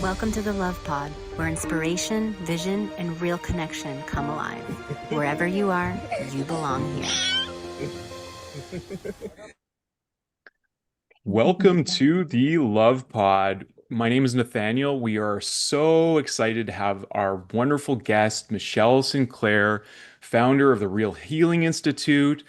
Welcome to the Love Pod, where inspiration, vision, and real connection come alive. Wherever you are, you belong here. Welcome to the Love Pod. My name is Nathaniel. We are so excited to have our wonderful guest, Michelle Sinclair, founder of the Real Healing Institute,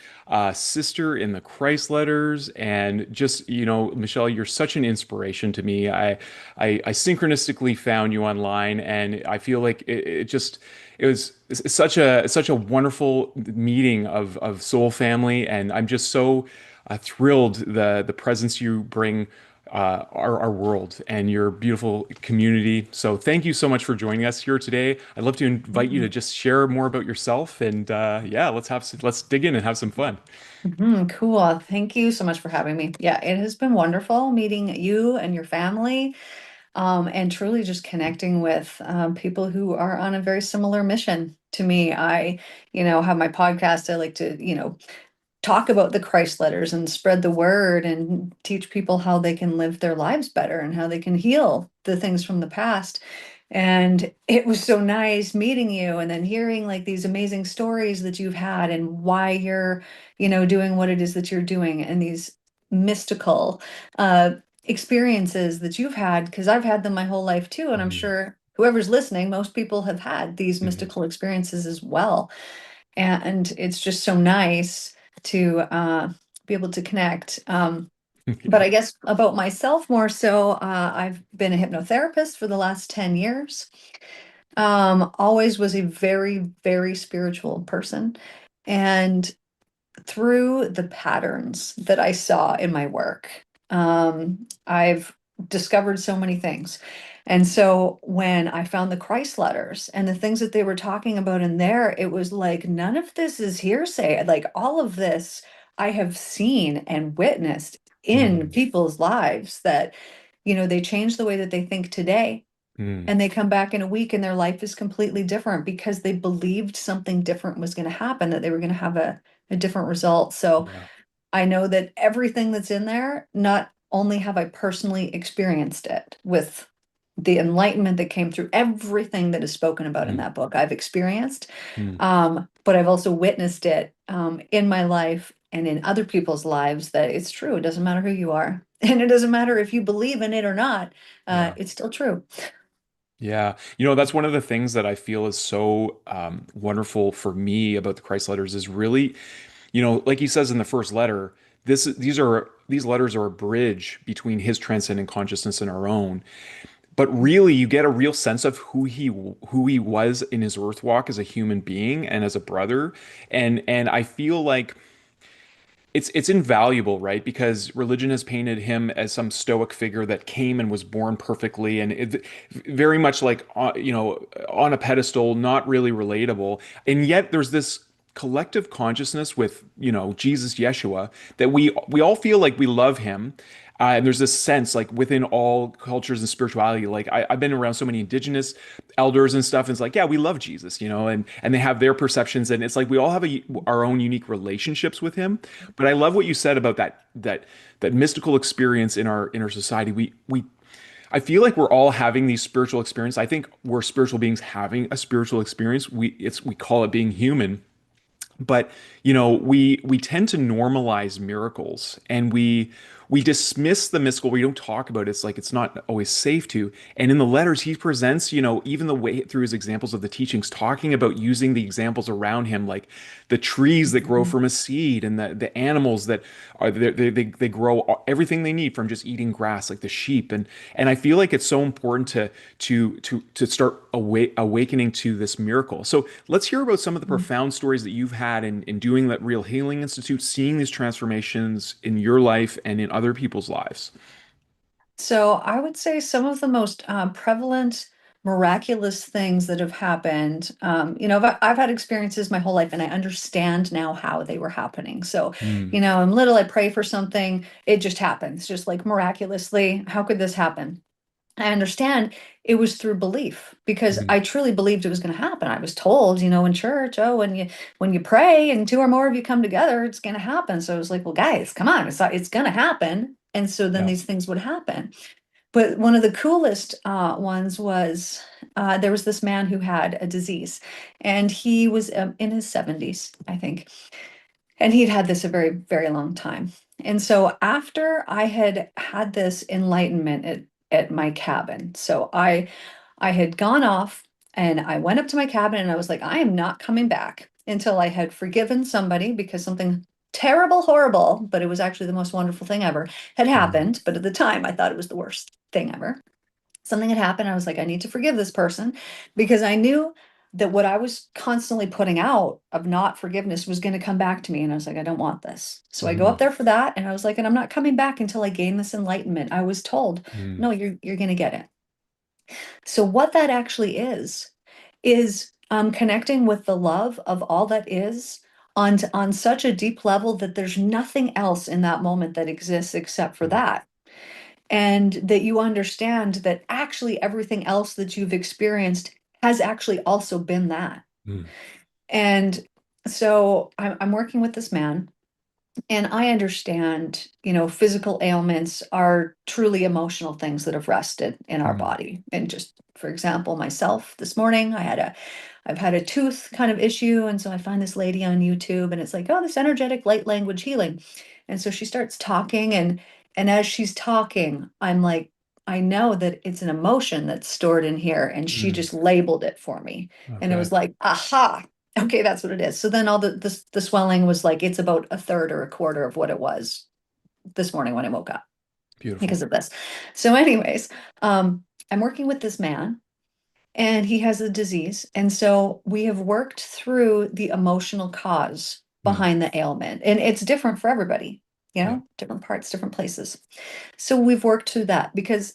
sister in the Christ Letters, and just, Michelle, you're such an inspiration to me. I synchronistically found you online, and I feel like it was such a wonderful meeting of soul family, and I'm just so thrilled the presence you bring our world and your beautiful community. So thank you so much for joining us here today. I'd love to invite you to just share more about yourself, and yeah, let's dig in and have some fun. Cool. Thank you so much for having me. Yeah, it has been wonderful meeting you and your family, and truly just connecting with people who are on a very similar mission to me. I have my podcast. I like to, talk about the Christ letters and spread the word and teach people how they can live their lives better and how they can heal the things from the past. And it was so nice meeting you and then hearing like these amazing stories that you've had and why you're, doing what it is that you're doing and these mystical uh experiences that you've had, because I've had them my whole life too. And I'm Mhm. sure whoever's listening, most people have had these Mhm. mystical experiences as well. And it's just so nice to be able to connect. But Yeah. I guess about myself more so, I've been a hypnotherapist for the last 10 years. Always was a very, very spiritual person. And through the patterns that I saw in my work, I've discovered so many things. And so when I found the Christ letters and the things that they were talking about in there, it was like, none of this is hearsay. Like all of this I have seen and witnessed in Mm. people's lives that, they change the way that they think today. Mm. And they come back in a week and their life is completely different because they believed something different was going to happen, that they were going to have a different result. So Yeah. I know that everything that's in there, not only have I personally experienced it with the enlightenment that came through everything that is spoken about in Mm. that book, I've experienced, Mm. but I've also witnessed it in my life and in other people's lives that it's true. It doesn't matter who you are, and it doesn't matter if you believe in it or not. Yeah. It's still true. Yeah. That's one of the things that I feel is so wonderful for me about the Christ letters is really, like he says in the first letter, these letters are a bridge between his transcendent consciousness and our own. But really, you get a real sense of who he was in his earth walk as a human being and as a brother. And I feel like it's invaluable, right? Because religion has painted him as some stoic figure that came and was born perfectly, and very much like on a pedestal, not really relatable. And yet, there's this collective consciousness with Jesus, Yeshua, that we all feel like we love him. And there's this sense, like within all cultures and spirituality, like I've been around so many indigenous elders and stuff, and it's like, yeah, we love Jesus, and they have their perceptions, and it's like we all have our own unique relationships with him. But I love what you said about that mystical experience in our society. We I feel like we're all having these spiritual experiences. I think we're spiritual beings having a spiritual experience. We call it being human, but we tend to normalize miracles, and we dismiss the mystical. We don't talk about it. It's like it's not always safe to. And in the letters he presents, even the way through his examples of the teachings, talking about using the examples around him, like the trees that grow Mhm. from a seed, and the animals that are they grow everything they need from just eating grass, like the sheep. And I feel like it's so important to start awakening to this miracle. So let's hear about some of the profound stories that you've had in doing that Real Healing Institute, seeing these transformations in your life and in other people's lives. So I would say some of the most prevalent, miraculous things that have happened. I've had experiences my whole life, and I understand now how they were happening. So, Mm. I'm little, I pray for something, it just happens, just like miraculously. How could this happen? I understand it was through belief because Mm. I truly believed it was going to happen. I was told, in church, oh, when you pray and two or more of you come together, it's going to happen. So I was like, well, guys, come on, it's going to happen. And so then Yeah. these things would happen. But one of the coolest ones was there was this man who had a disease, and he was in his 70s, I think. And he'd had this a very, very long time. And so after I had had this enlightenment at my cabin, so I had gone off and I went up to my cabin and I was like, I am not coming back until I had forgiven somebody because something terrible, horrible, but it was actually the most wonderful thing ever had Mm, happened. But at the time, I thought it was the worst thing ever. Something had happened. I was like, I need to forgive this person because I knew that what I was constantly putting out of not forgiveness was going to come back to me. And I was like, I don't want this. So I go mhm, up there for that. And I was like, and I'm not coming back until I gain this enlightenment. I was told, mm, no, you're going to get it. So what that actually is connecting with the love of all that is on such a deep level that there's nothing else in that moment that exists except for mm, that. And that you understand that actually everything else that you've experienced has actually also been that. mm, And so I'm working with this man, and I understand, physical ailments are truly emotional things that have rested in our mm, body. And just for example, myself this morning, I've had a tooth kind of issue. And so I find this lady on YouTube and it's like, oh, this energetic light language healing. And so she starts talking and as she's talking, I'm like, I know that it's an emotion that's stored in here. And she mm. just labeled it for me. And it Okay. was like, aha, okay, that's what it is. So then all the swelling was like, it's about a third or a quarter of what it was this morning when I woke up because Beautiful. of this. So anyways, I'm working with this man and he has a disease. And so we have worked through the emotional cause Mm, behind the ailment. And it's different for everybody, yeah. different parts, different places. So we've worked through that because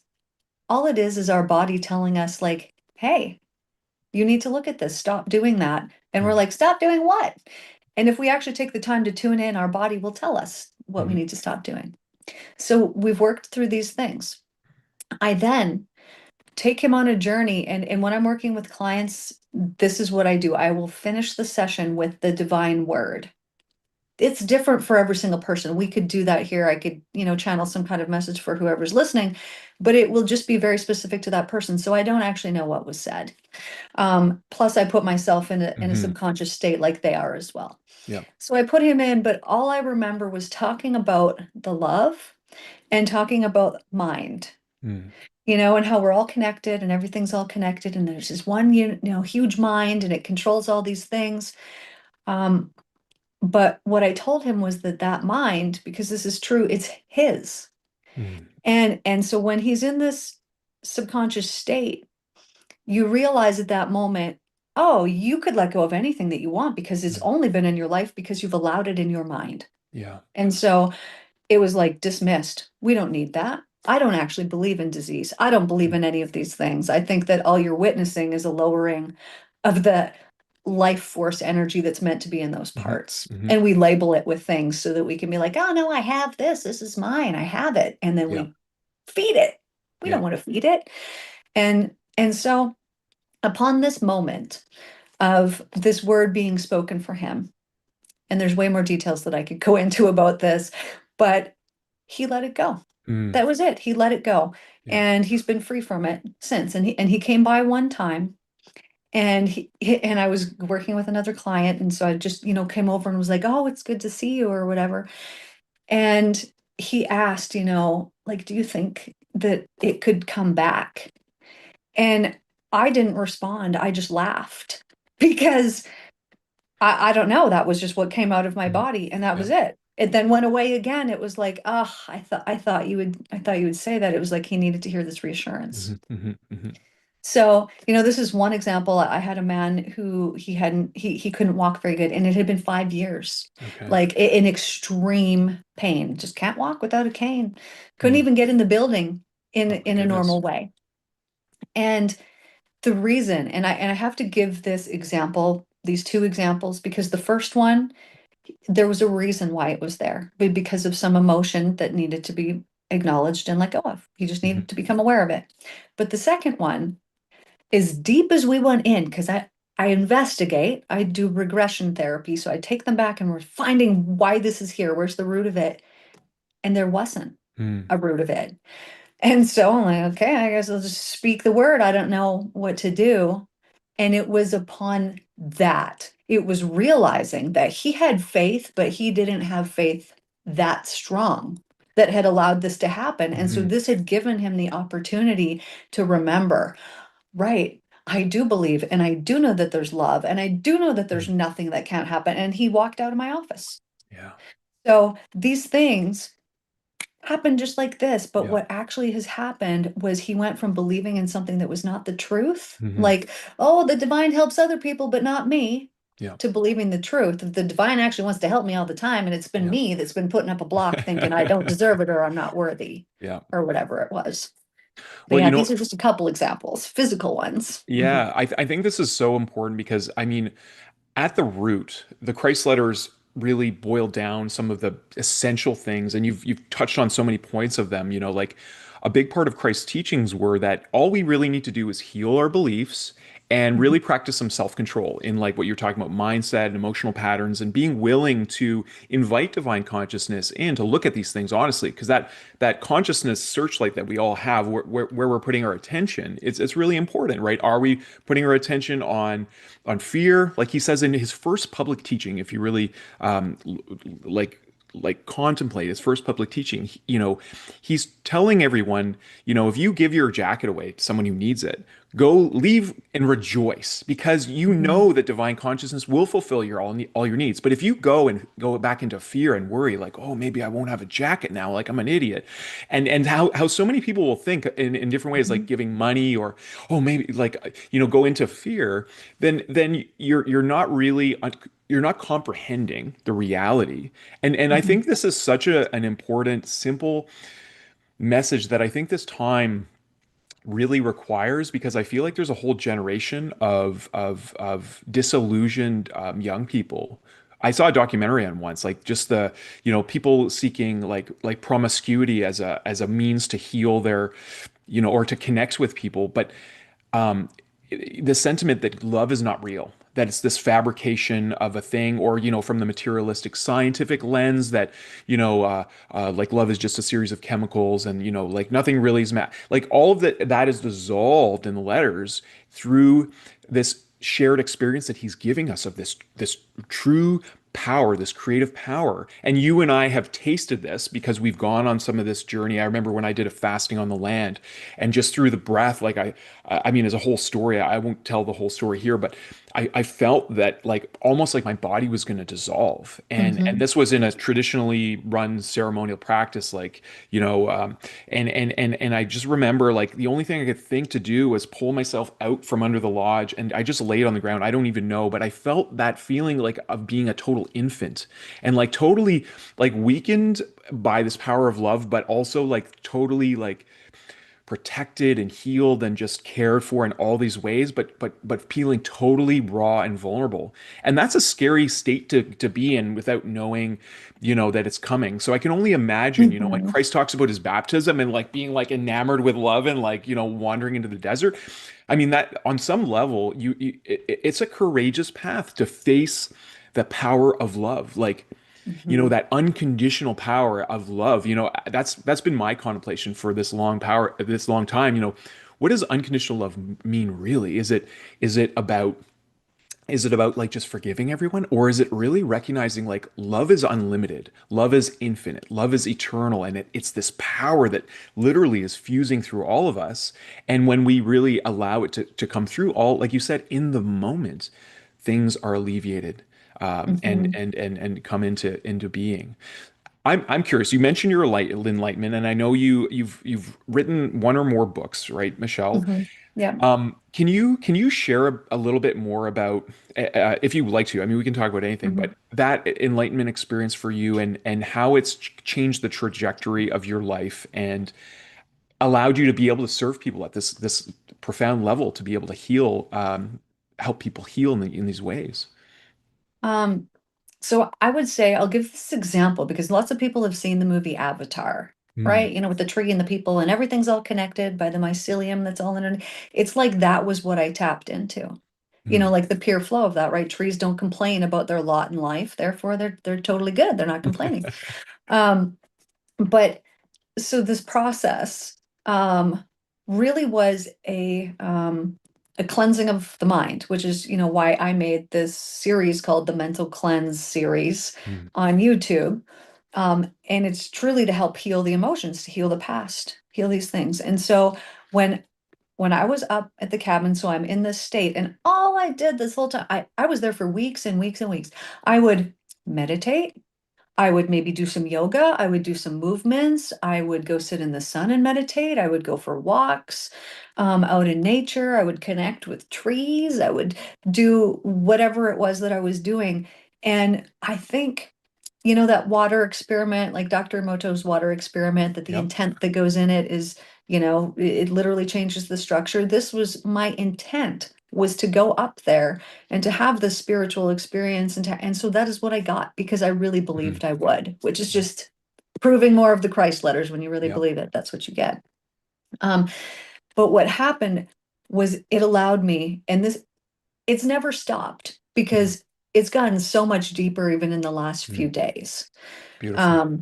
all it is our body telling us, like, hey, you need to look at this, stop doing that. And we're Mm, like, stop doing what? And if we actually take the time to tune in, our body will tell us what we mhm, need to stop doing. So we've worked through these things. I then take him on a journey. And when I'm working with clients, this is what I do. I will finish the session with the divine word. It's different for every single person. We could do that here. I could, channel some kind of message for whoever's listening, but it will just be very specific to that person. So I don't actually know what was said. Plus, I put myself in a mhm. subconscious state like they are as well. Yeah. So I put him in, but all I remember was talking about the love and talking about mind, Mm, and how we're all connected and everything's all connected. And there's this one, huge mind and it controls all these things. Um, but what I told him was that mind, because this is true, it's his. mm, And so when he's in this subconscious state, you realize at that moment, oh, you could let go of anything that you want because it's mm, only been in your life because you've allowed it in your mind. yeah. And so it was like dismissed. We don't need that. I don't actually believe in disease. I don't believe Mm, in any of these things. I think that all you're witnessing is a lowering of the life force energy that's meant to be in those mhm, parts. mhm. And we label it with things so that we can be like, oh no, I have this. This is mine. I have it. And then Yeah. we feed it. We Yeah. don't want to feed it. And so upon this moment of this word being spoken for him, and there's way more details that I could go into about this, but he let it go. Mm, That was it. He let it go. yeah. And he's been free from it since. And he came by one time and and I was working with another client. And so I just, came over and was like, oh, it's good to see you or whatever. And he asked, like, do you think that it could come back? And I didn't respond. I just laughed because I don't know. That was just what came out of my Mhm. body, and that was Yeah. it. It then went away again. It was like, oh, I thought you would say that. It was like he needed to hear this reassurance. Mhm, mhm, mhm, So, this is one example. I had a man who he couldn't walk very good, and it had been 5 years, okay. like in extreme pain. Just can't walk without a cane. Couldn't Mm, even get in the building in oh my in a goodness. normal way. And the reason, and I have to give this example, these two examples, because the first one, there was a reason why it was there, because of some emotion that needed to be acknowledged and let go of. He just Mhm, needed to become aware of it. But the second one, as deep as we went in, because I investigate, I do regression therapy. So I take them back and we're finding why this is here. Where's the root of it? And there wasn't mm, a root of it. And so I'm like, okay, I guess I'll just speak the word. I don't know what to do. And it was upon that, it was realizing that he had faith, but he didn't have faith that strong that had allowed this to happen. And so Mhm. this had given him the opportunity to remember, right, I do believe, and I do know that there's love, and I do know that there's Mm. nothing that can't happen. And he walked out of my office. Yeah. So these things happened just like this, but Yeah. what actually has happened was he went from believing in something that was not the truth, Hmm. like, oh, the divine helps other people, but not me, Yeah. to believing the truth that the divine actually wants to help me all the time. And it's been Yeah. me that's been putting up a block thinking I don't deserve it or I'm not worthy Yeah. or whatever it was. But Well, yeah, these are just a couple examples, physical ones. Mhm. yeah, I think this is so important because I mean, at the root, the Christ letters really boil down some of the essential things, and you've touched on so many points of them. Like a big part of Christ's teachings were that all we really need to do is heal our beliefs and Mhm. really practice some self-control in like what you're talking about, mindset and emotional patterns, and being willing to invite divine consciousness in to look at these things honestly, because that consciousness searchlight that we all have, where we're putting our attention, it's really important, right? Are we putting our attention on fear, like he says in his first public teaching? If you really like contemplate his first public teaching, he's telling everyone, if you give your jacket away to someone who needs it, go leave and rejoice because you Mhm. know that divine consciousness will fulfill all your needs. But if you go back into fear and worry, like, oh, maybe I won't have a jacket now, like I'm an idiot, and how so many people will think in different ways, like Mhm. giving money, or oh, maybe like go into fear, then you're not really you're not comprehending the reality. And I Mhm. think this is such an important, simple message that I think this time really requires, because I feel like there's a whole generation of disillusioned young people. I saw a documentary on once, like just the people seeking like promiscuity as a means to heal their or to connect with people, but um, the sentiment that love is not real, that it's this fabrication of a thing, or from the materialistic scientific lens, that like love is just a series of chemicals, and like nothing really is like all of that is dissolved in the letters through this shared experience that he's giving us of this true power, this creative power. And you and I have tasted this because we've gone on some of this journey. I remember when I did a fasting on the land, and just through the breath, like I mean, as a whole story, I won't tell the whole story here, but I felt that like almost like my body was going to dissolve. And Mhm. this was in a traditionally run ceremonial practice, like, and I just remember like the only thing I could think to do was pull myself out from under the lodge, and I just laid on the ground. I don't even know, but I felt that feeling like of being a total infant, and like totally like weakened by this power of love, but also like totally like protected and healed and just cared for in all these ways, but feeling totally raw and vulnerable. And that's a scary state to be in without knowing, that it's coming. So I can only imagine, when Mhm. Christ talks about his baptism and like being like enamored with love and like, wandering into the desert. I mean, that on some level, it's a courageous path to face the power of love. Like, Mhm. that unconditional power of love. That's been my contemplation for this long time. What does unconditional love mean really? Is it about like just forgiving everyone, or is it really recognizing like love is unlimited, love is infinite, love is eternal, and it's this power that literally is fusing through all of us. And when we really allow it to come through, all like you said, in the moment, things are alleviated, and Mhm. and come into being. I'm curious. You mentioned your enlightenment, and I know you've written one or more books, right, Michelle? Mhm. Yeah. Can you share a little bit more about, if you would like to? I mean, we can talk about anything, Mhm. but that enlightenment experience for you, and how it's changed the trajectory of your life and allowed you to be able to serve people at this profound level, to be able to heal, help people heal in these ways. Um, so I would say I'll give this example because lots of people have seen the movie Avatar, Mm, right? With the tree and the people and everything's all connected by the mycelium that's all in it. It's like that was what I tapped into. mm. Like the pure flow of that, right? Trees don't complain about their lot in life, therefore they're totally good. They're not complaining. Um, but so this process. um, really was a cleansing of the mind, which is, why I made this series called the Mental Cleanse series Mm, on YouTube. And it's truly to help heal the emotions, to heal the past, heal these things. And so when when I was up at the cabin, so I'm in this state, and all I did this whole time, I was there for weeks and weeks and weeks. I would meditate. I would maybe do some yoga. I would do some movements. I would go sit in the sun and meditate. I would go for walks out in nature. I would connect with trees. I would do whatever it was that I was doing. And I think, that water experiment, like Dr. Emoto's water experiment, that the yep. intent that goes in it is, it literally changes the structure. This was my intent, was to go up there and to have this spiritual experience, and so that is what I got, because I really Mhm. believed I would, which is just proving more of the Christ letters. When you really Yep. believe it, that's what you get. um but what happened was, it allowed me, and this, it's never stopped, Mhm. because it's gotten so much deeper even in the last few Mm. days. Beautiful. um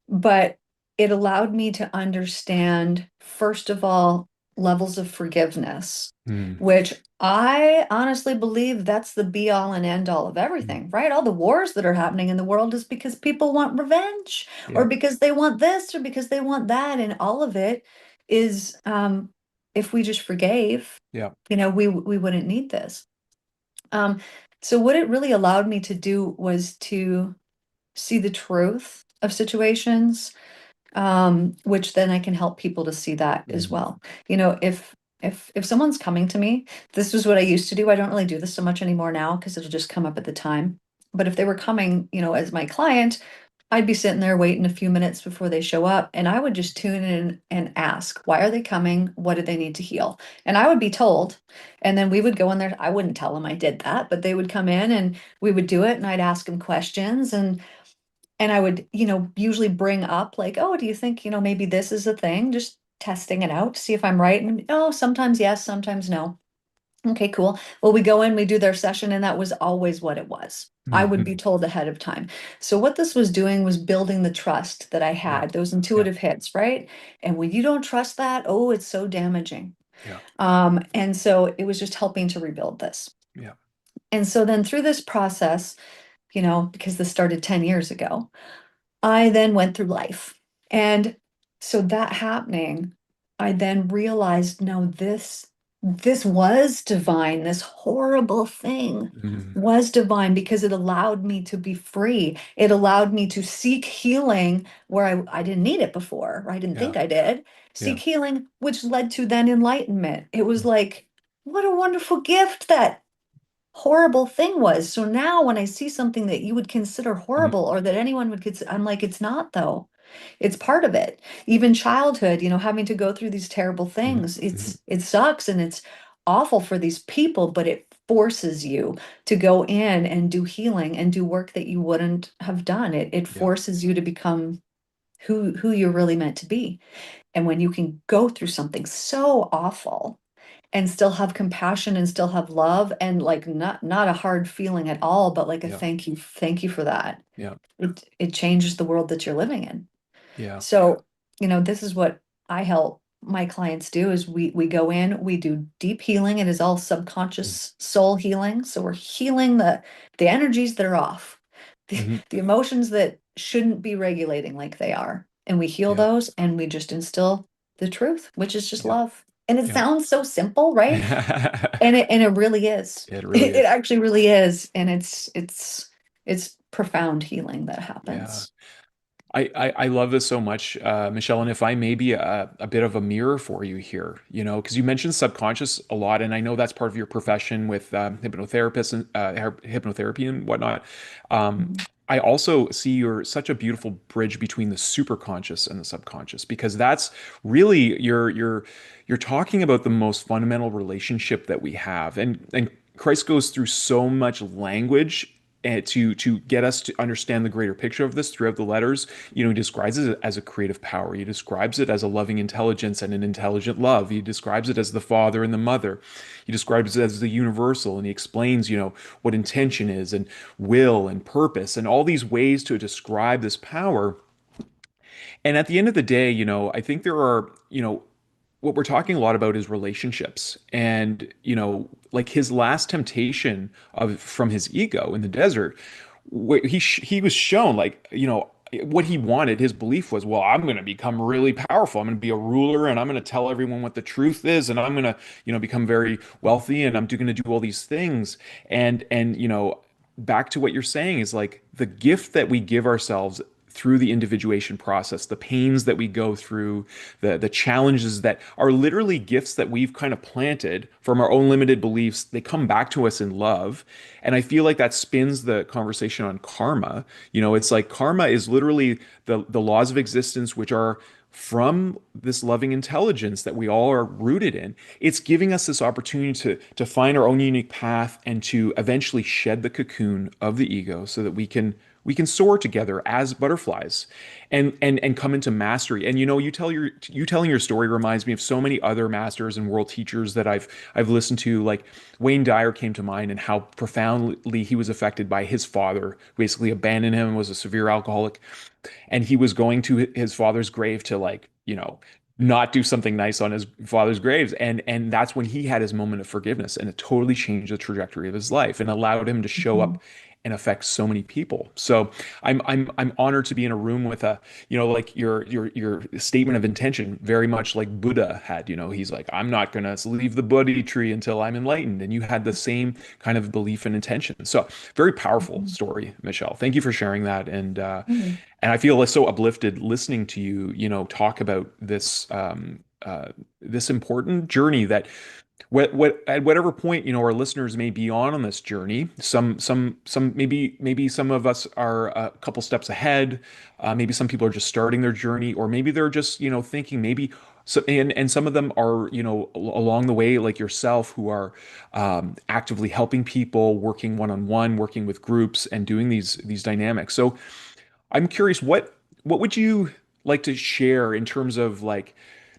but it allowed me to understand, first of all, levels of forgiveness, Mm. which I honestly believe that's the be all and end all of Mm. everything, right? All the wars that are happening in the world is because people want revenge, or Yep. because they want this, or because they want that. And all of it is, if we just forgave, Yep. we wouldn't need this. Um, so what it really allowed me to do was to see the truth of situations, which then I can help people to see that as Mhm. well. If someone's coming to me, this was what I used to do. I don't really do this so much anymore now, because it'll just come up at the time. But if they were coming, as my client, I'd be sitting there waiting a few minutes before they show up, and I would just tune in and ask, why are they coming? What do they need to heal? And I would be told, and then we would go in there. I wouldn't tell them I did that, but they would come in and we would do it, and I'd ask them questions, and I would, usually bring up, like, oh, do you think, maybe this is a thing? Just testing it out to see if I'm right. And oh, sometimes yes, sometimes no. Okay, cool. Well, we go in, we do their session, and that was always what it was. I would be Mhm. told ahead of time. So what this was doing was building the trust that I Yeah. had, those Yeah. intuitive hits, right? And when you don't trust that, oh, it's so damaging. Yeah. And so it was just helping to rebuild this. Yeah. And so then through this process, because this started 10 years ago, I then went through life. And so that happening, I then realized, no, this was divine. This horrible thing Mhm. was divine, because it allowed me to be free. It allowed me to seek healing where I didn't need it before, or I didn't Yeah. think I did. Yeah. Seek healing, which led to then enlightenment. It was Mm. like, what a wonderful gift that horrible thing was. So now when I see something that you would consider Mhm. horrible, or that anyone would consider, I'm like, it's not though. It's part of it. Even childhood, having to go through these terrible Mhm. things. Mhm. It sucks, and it's awful for these people, but it forces you to go in and do healing and do work that you wouldn't have done. It Yeah. forces you to become who you're really meant to be. And when you can go through something so awful and still have compassion and still have love, and like, not a hard feeling at all, but like a Yeah. thank you for that. Yeah. It changes the world that you're living in. Yeah. So, this is what I help my clients do, is we go in, we do deep healing. It is all Mm. subconscious soul healing. So we're healing the energies that are off, Mhm. the emotions that shouldn't be regulating like they are. And we heal Yeah. those, and we just instill the truth, which is just Yeah. love. And it Yeah. sounds so simple, right? And it really is. It really It is. actually really is. And it's profound healing that Yeah. happens. I love this so much, Michelle. And if I may be a bit of a mirror for you here, because you mentioned subconscious a lot, and I know that's part of your profession with hypnotherapists and hypnotherapy and whatnot. Um, Mhm. I also see you're such a beautiful bridge between the superconscious and the subconscious, because that's really you're talking about the most fundamental relationship that we have, and Christ goes through so much language and to get us to understand the greater picture of this throughout the letters. He describes it as a creative power. He describes it as a loving intelligence and an intelligent love. He describes it as the father and the mother. He describes it as the universal, and he explains, what intention is, and will and purpose, and all these ways to describe this power. And at the end of the day, I think there are, what we're talking a lot about is relationships. And, like his last temptation of from his ego in the desert, he was shown like, what he wanted, his belief was, well, I'm going to become really powerful. I'm going to be a ruler and I'm going to tell everyone what the truth is and I'm going to, become very wealthy and I'm going to do all these things. And, back to what you're saying is like the gift that we give ourselves through the individuation process, the pains that we go through, the challenges that are literally gifts that we've kind of planted from our own limited beliefs, they come back to us in love. And I feel like that spins the conversation on karma. It's like karma is literally the laws of existence, which are from this loving intelligence that we all are rooted in. It's giving us this opportunity to find our own unique path and to eventually shed the cocoon of the ego so that we can soar together as butterflies and come into mastery. And you telling your story reminds me of so many other masters and world teachers that I've listened to. Like Wayne Dyer came to mind, and how profoundly he was affected by his father, who basically abandoned him, was a severe alcoholic, and he was going to his father's grave to, like, not do something nice on his father's graves, and that's when he had his moment of forgiveness, and it totally changed the trajectory of his life and allowed him to show Mhm. up and affect so many people. So I'm honored to be in a room with a, like your statement of intention, very much like Buddha had. He's like, I'm not gonna leave the Bodhi tree until I'm enlightened, and you had the same kind of belief and intention. So very powerful Mhm. story, Michelle. Thank you for sharing that, Mhm. and I feel like so uplifted listening to you, talk about this important journey that what at whatever point, our listeners may be on this journey. Some maybe some of us are a couple steps ahead. Maybe some people are just starting their journey, or maybe they're just, thinking maybe. So, and some of them are, along the way, like yourself, who are actively helping people, working one-on-one, working with groups, and doing these dynamics. So I'm curious, what would you like to share in terms of, like,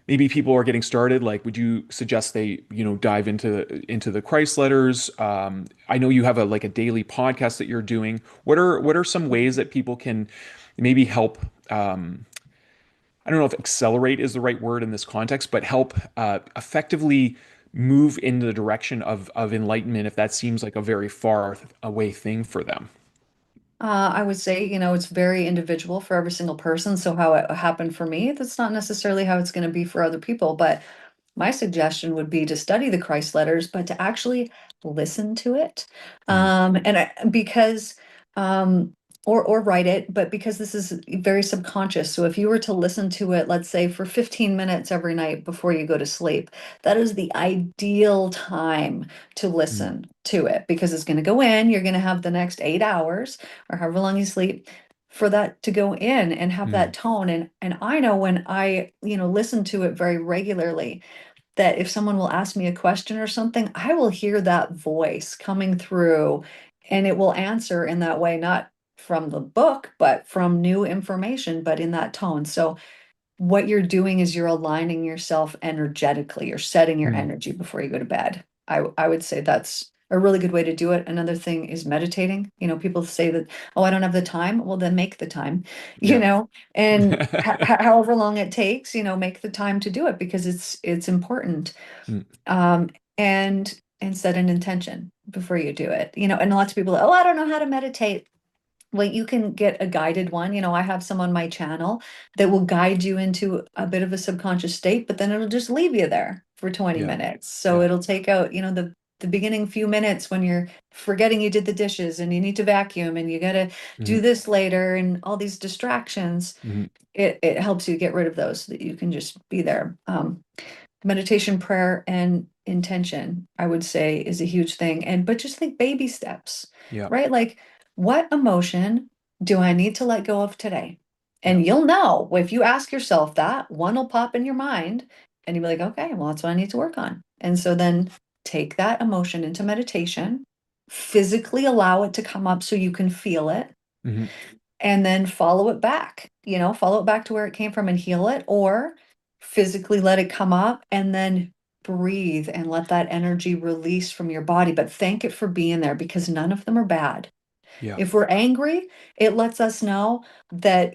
maybe people are getting started? Like, would you suggest they, dive into the Christ letters? I know you have a daily podcast that you're doing. What are some ways that people can maybe help? I don't know if accelerate is the right word in this context, but help effectively move in the direction of enlightenment if that seems like a very far away thing for them. I would say, it's very individual for every single person. So how it happened for me, that's not necessarily how it's going to be for other people. But my suggestion would be to study the Christ letters, but to actually listen to it. Mm, Because, or write it, but because this is very subconscious. So if you were to listen to it, let's say for 15 minutes every night before you go to sleep, that is the ideal time to mm, listen to it, because it's going to go in. You're going to have the next 8 hours or however long you sleep for that to go in and have mm, that tone. And I know when I, listen to it very regularly, that if someone will ask me a question or something, I will hear that voice coming through and it will answer in that way, not from the book, but from new information, but in that tone. So what you're doing is you're aligning yourself energetically. You're setting your mm. energy before you go to bed. I would say that's a really good way to do it. Another thing is meditating. People say that, oh, I don't have the time. Well, then make the time, Yeah. and however long it takes, make the time to do it, because it's important. Mm, Um, and set an intention before you do it. And lots of people, oh, I don't know how to meditate. Well, you can get a guided one. I have some on my channel that will guide you into a bit of a subconscious state, but then it'll just leave you there for 20 yeah. minutes. So Yeah. it'll take out, the beginning few minutes when you're forgetting you did the dishes and you need to vacuum and you got to do Hmm. this later and all these distractions. Hmm. It helps you get rid of those so that you can just be there. Meditation, prayer, and intention, I would say, is a huge thing. But just think baby steps, Yeah. right? Like, what emotion do I need to let go of today? Yeah. And you'll know if you ask yourself that, one will pop in your mind and you'll be like, okay, well, that's what I need to work on. And so then take that emotion into meditation, physically allow it to come up so you can feel it, Hmm. and then follow it back, follow it back to where it came from and heal it, or physically let it come up and then breathe and let that energy release from your body. But thank it for being there, because none of them are bad. Yeah. If we're angry, it lets us know that,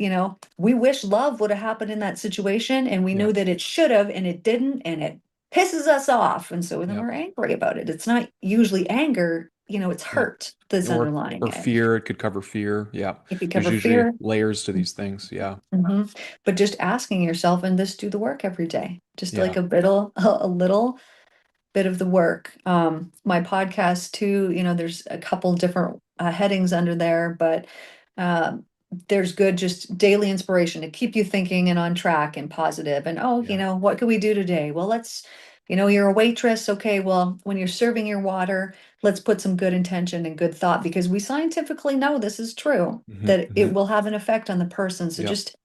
we wish love would have happened in that situation and we Yeah. knew that it should have and it didn't, and it pisses us off. And so then Yeah. we're angry about it. It's not usually anger, it's Yeah. hurt that's Or underlying it. fear, it could cover fear. Yeah. If you There's cover usually fear, layers to these things. Yeah. mhm, but just asking yourself and just do the work every day, just like Yeah. a little bit of the work. My podcast too, there's a couple different headings under there, but um, there's good just daily inspiration to keep you thinking and on track and positive. And oh, Yeah. what can we do today? Well, you're a waitress. Okay, well, when you're serving your water, let's put some good intention and good thought because we scientifically know this is true, Hmm. that Hmm. it will have an effect on the person. So Yeah. just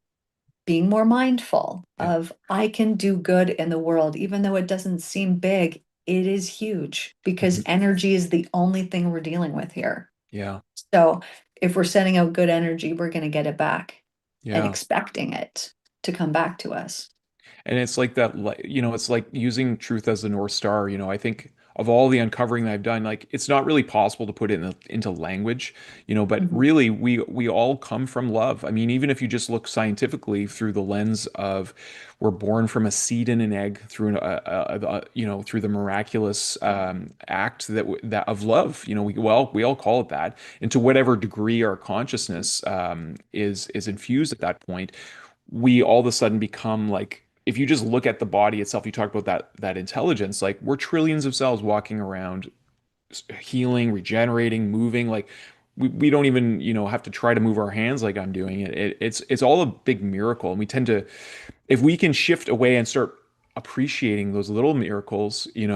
being more mindful Yeah. of I can do good in the world, even though it doesn't seem big, it is huge because Hmm. energy is the only thing we're dealing with here. Yeah. So if we're sending out good energy, we're going to get it back and Yeah. expecting it to come back to us. And it's like that, it's like using truth as the North Star. I think of all the uncovering that I've done, like it's not really possible to put it into language, but Mhm, really we all come from love. I mean, even if you just look scientifically through the lens of we're born from a seed and an egg through through the miraculous act that of love. We all call it that, and to whatever degree our consciousness is infused at that point, we all of a sudden become like, if you just look at the body itself, you talk about that intelligence, like we're trillions of cells walking around, healing, regenerating, moving. Like we don't even have to try to move our hands like I'm doing it. It's all a big miracle, and we tend to, if we can shift away and start appreciating those little miracles, and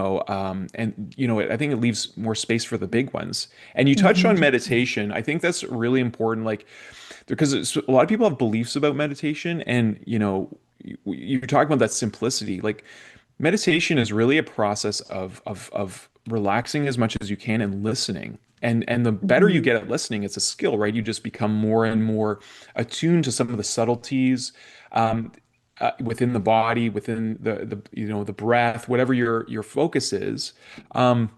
I think it leaves more space for the big ones. And you touched on mhm, meditation. I think that's really important. Like, because a lot of people have beliefs about meditation, and you're talking about that simplicity. Like, meditation is really a process of relaxing as much as you can and listening. And the better you mhm, get at listening, it's a skill, right? You just become more and more attuned to some of the subtleties, um, within the body, within the breath, whatever your focus is. Um,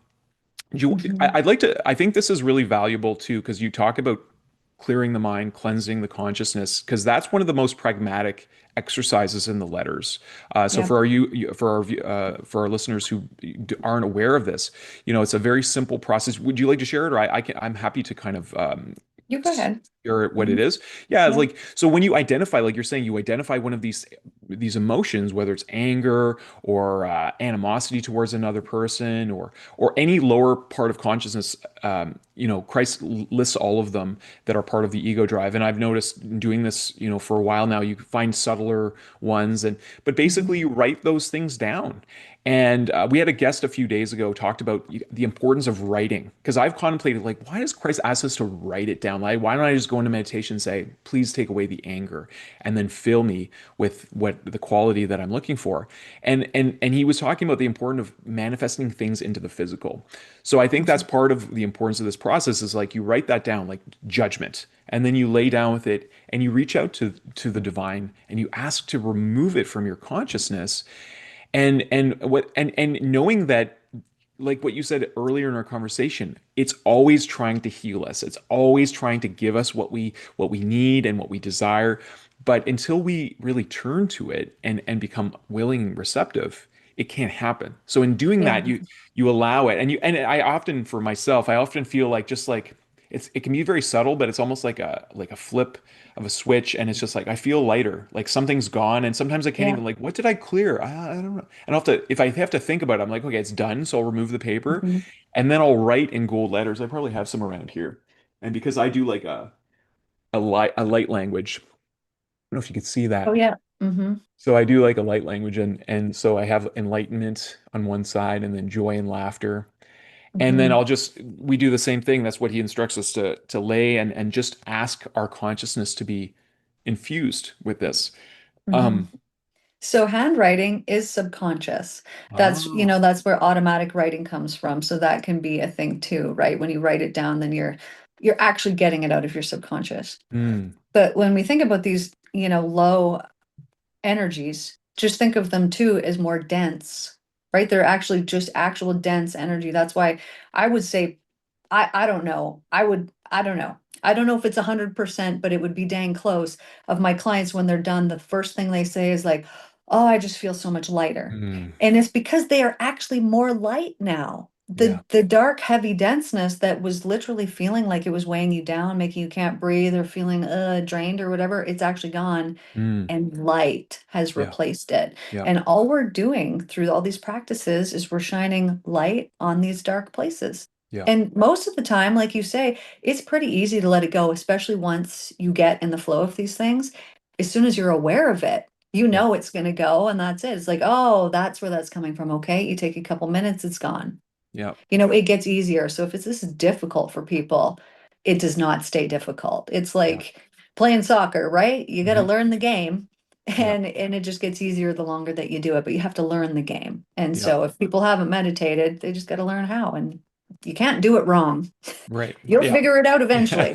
mhm. I'd like to, I think this is really valuable too, because you talk about clearing the mind, cleansing the consciousness, because that's one of the most pragmatic exercises in the letters. So Yeah. for for our listeners who aren't aware of this, it's a very simple process. Would you like to share it, or I'm happy to kind of You go ahead. share what it Mhm, is. Yeah, it's yeah. like, so when you identify, like you're saying, you identify one of these emotions, whether it's anger or animosity towards another person, or any lower part of consciousness. Christ lists all of them that are part of the ego drive, and I've noticed in doing this, for a while now, you find subtler ones, but Mhm, basically you write those things down. And we had a guest a few days ago talked about the importance of writing, because I've contemplated, like, why does Christ ask us to write it down? Like, why don't I just go into meditation and say, please take away the anger, and then fill me with what the quality that I'm looking for? And he was talking about the importance of manifesting things into the physical. So I think that's mhm, part of the importance of this process, is like you write that down, like judgment, and then you lay down with it and you reach out to the divine and you ask to remove it from your consciousness. And knowing that, like what you said earlier in our conversation, it's always trying to heal us. It's always trying to give us what we need and what we desire. But until we really turn to it and become willing and receptive, it can't happen. So in doing yeah. that, you allow it. And I often, for myself, I often feel like, just like, it can be very subtle, but it's almost like a flip of a switch, and it's just like I feel lighter, like something's gone. And sometimes I can't Yeah. even, like, what did I clear? I don't know. And I'll have to, if I have to think about it, I'm like, okay, it's done. So I'll remove the paper, Mhm. and then I'll write in gold letters. I probably have some around here. And because I do like a light language, I don't know if you could see Oh, that. yeah. Hmm. So I do like a light language, and so I have enlightenment on one side, and then joy and laughter. And then Hmm. we do the same thing. That's what he instructs us to lay and just ask our consciousness to be infused with this. Hmm. Um, So handwriting is subconscious. ah, That's where automatic writing comes from. So that can be a thing too, right? When you write it down, then you're actually getting it out of your subconscious. mm, But when we think about these, low energies, just think of them too as more dense, right? They're actually just actual dense energy. That's why I would say, I don't know. I don't know. I don't know if it's 100%, but it would be dang close of my clients when they're done. The first thing they say is like, oh, I just feel so much lighter. Mm, And it's because they are actually more light now. yeah. The dark, heavy denseness that was literally feeling like it was weighing you down, making you can't breathe or feeling drained or whatever, it's actually gone Mm, and light has yeah. replaced it. Yeah. And all we're doing through all these practices is we're shining light on these dark places. Yeah. And most of the time, like you say, it's pretty easy to let it go, especially once you get in the flow of these things. As soon as you're aware of it, you Yeah. know it's going to go, and that's it. It's like, oh, that's where that's coming from. Okay. You take a couple minutes, it's gone. Yeah. It gets easier. So if it's this is difficult for people, it does not stay difficult. It's Yeah. like playing soccer, right? You got to Hmm. learn the game Yeah. and it just gets easier the longer that you do it, but you have to learn the game. And Yeah. so if people haven't meditated, they just got to learn how, and you can't do it wrong. Right. You'll Yeah. figure it out eventually.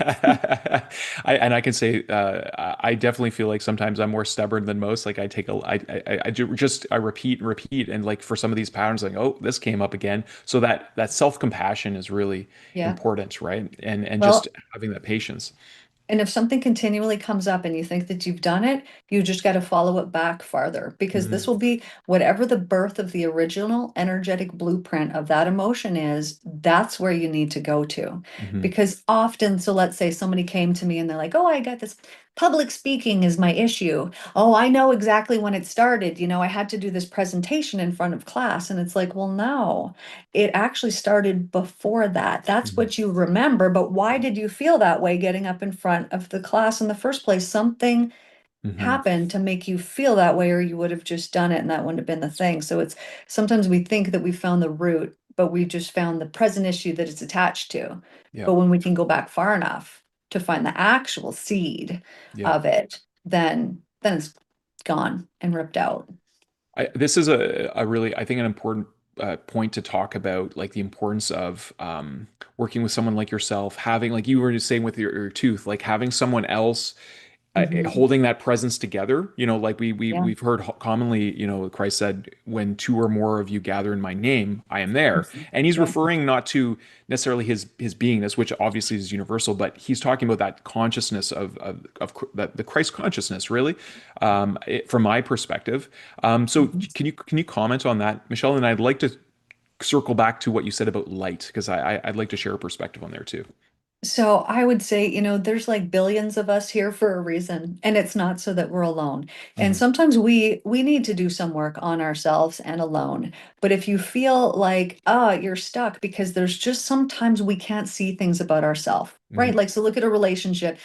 I can say I definitely feel like sometimes I'm more stubborn than most. Like I do just I repeat and repeat, and like for some of these patterns, like, oh, this came up again. So that self-compassion is really Yeah. important, right? And just Well, having that patience. and if something continually comes up and you think that you've done it, you just got to follow it back farther, because this Hmm. will be whatever the birth of the original energetic blueprint of that emotion is, that's where you need to go to. Hmm. Because often, so let's say somebody came to me and they're like, oh, I got this public speaking is my issue. Oh, I know exactly when it started. I had to do this presentation in front of class. And it's like, well, no. It actually started before that. That's Hmm. what you remember. But why did you feel that way getting up in front of the class in the first place? Something Hmm. happened to make you feel that way, or you would have just done it and that wouldn't have been the thing. So it's sometimes we think that we found the root, but we just found the present issue that it's attached to. Yeah. But when we can go back far enough to find the actual seed Yeah. of it, then it's gone and ripped out. This is a really, I think, an important point to talk about, like the importance of working with someone like yourself, having, like you were just saying with your tooth, like having someone else Mhm. holding that presence together. Like Yeah. we've heard commonly, Christ said, when two or more of you gather in my name, I am there. Mhm. And he's Yeah. referring not to necessarily his beingness, which obviously is universal, but he's talking about that consciousness of that the Christ consciousness, really, from my perspective. So Mhm. can you comment on that, Michelle? And I'd like to circle back to what you said about light, because I'd like to share a perspective on there too. So I would say, there's like billions of us here for a reason, and it's not so that we're alone. And Hmm. sometimes we need to do some work on ourselves and alone. But if you feel like, you're stuck because there's just sometimes we can't see things about ourselves, Hmm. right? Like, so look at a relationship.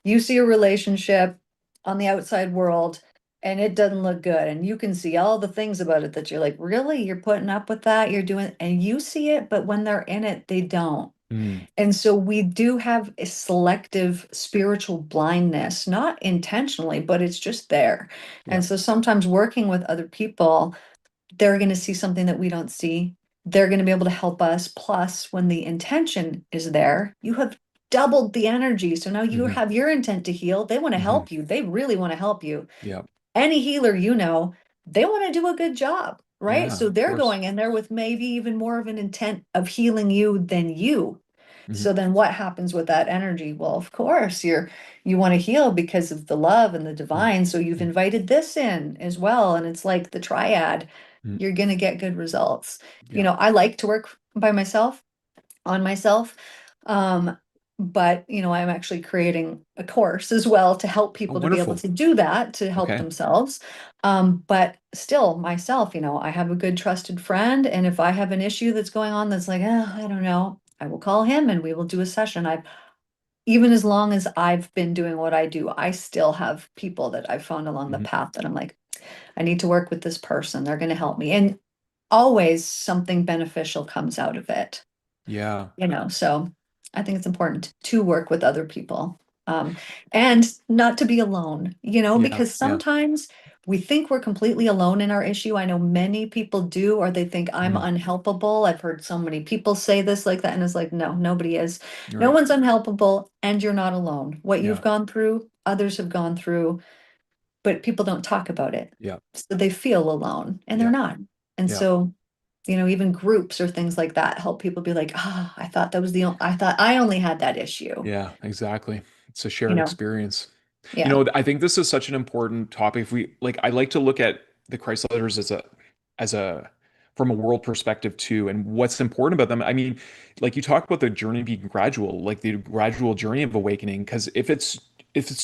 You see a relationship on the outside world and it doesn't look good, and you can see all the things about it that you're like, really? You're putting up with that? You're doing, and you see it, but when they're in it, they don't. Mm. And so we do have a selective spiritual blindness, not intentionally, but it's just there. Yeah. And so sometimes working with other people, they're going to see something that we don't see. They're going to be able to help us. Plus, when the intention is there, you have doubled the energy. So now you Hmm. have your intent to heal. They want to Hmm. help you. They really want to help you. Yeah. Any healer, they want to do a good job, right? Yeah, So of they're course. going in there with maybe even more of an intent of healing you than you. Hmm. So then what happens with that energy? Well, of course, you want to heal because of the love and the divine. So you've invited this in as well. And it's like the triad. Hmm. You're going to get good results. Yeah. I like to work by myself, on myself. Um, but I'm actually creating a course as well to help Oh, people to be able wonderful. to do that, to help Okay. themselves. But still myself, I have a good trusted friend. And if I have an issue that's going on that's like, I don't know, I will call him and we will do a session. Even as long as I've been doing what I do, I still have people that I've found along the Hmm. path that I'm like, I need to work with this person. They're going to help me. And always something beneficial comes out of it. Yeah. So I think it's important to work with other people, um, and not to be alone, Yeah. because Yeah. sometimes we think we're completely alone in our issue. I know many people do, or they think I'm Hmm. unhelpable. I've heard so many people say this like that, and it's like, no, nobody is. You're No right. one's unhelpable, and you're not alone. What you've Yeah. gone through, others have gone through, but people don't talk about it. Yeah. So they feel alone, and they're Yeah. not. And Yeah. so even groups or things like that help people be like, ah, I thought that was I thought I only had that issue, Yeah, exactly. It's a you shared know? experience. Yeah. I think this is such an important topic. If we like, I like to look at the Christ letters as a from a world perspective too, and what's important about them. I mean, like you talk about the journey being gradual, like the gradual journey of awakening, because if it's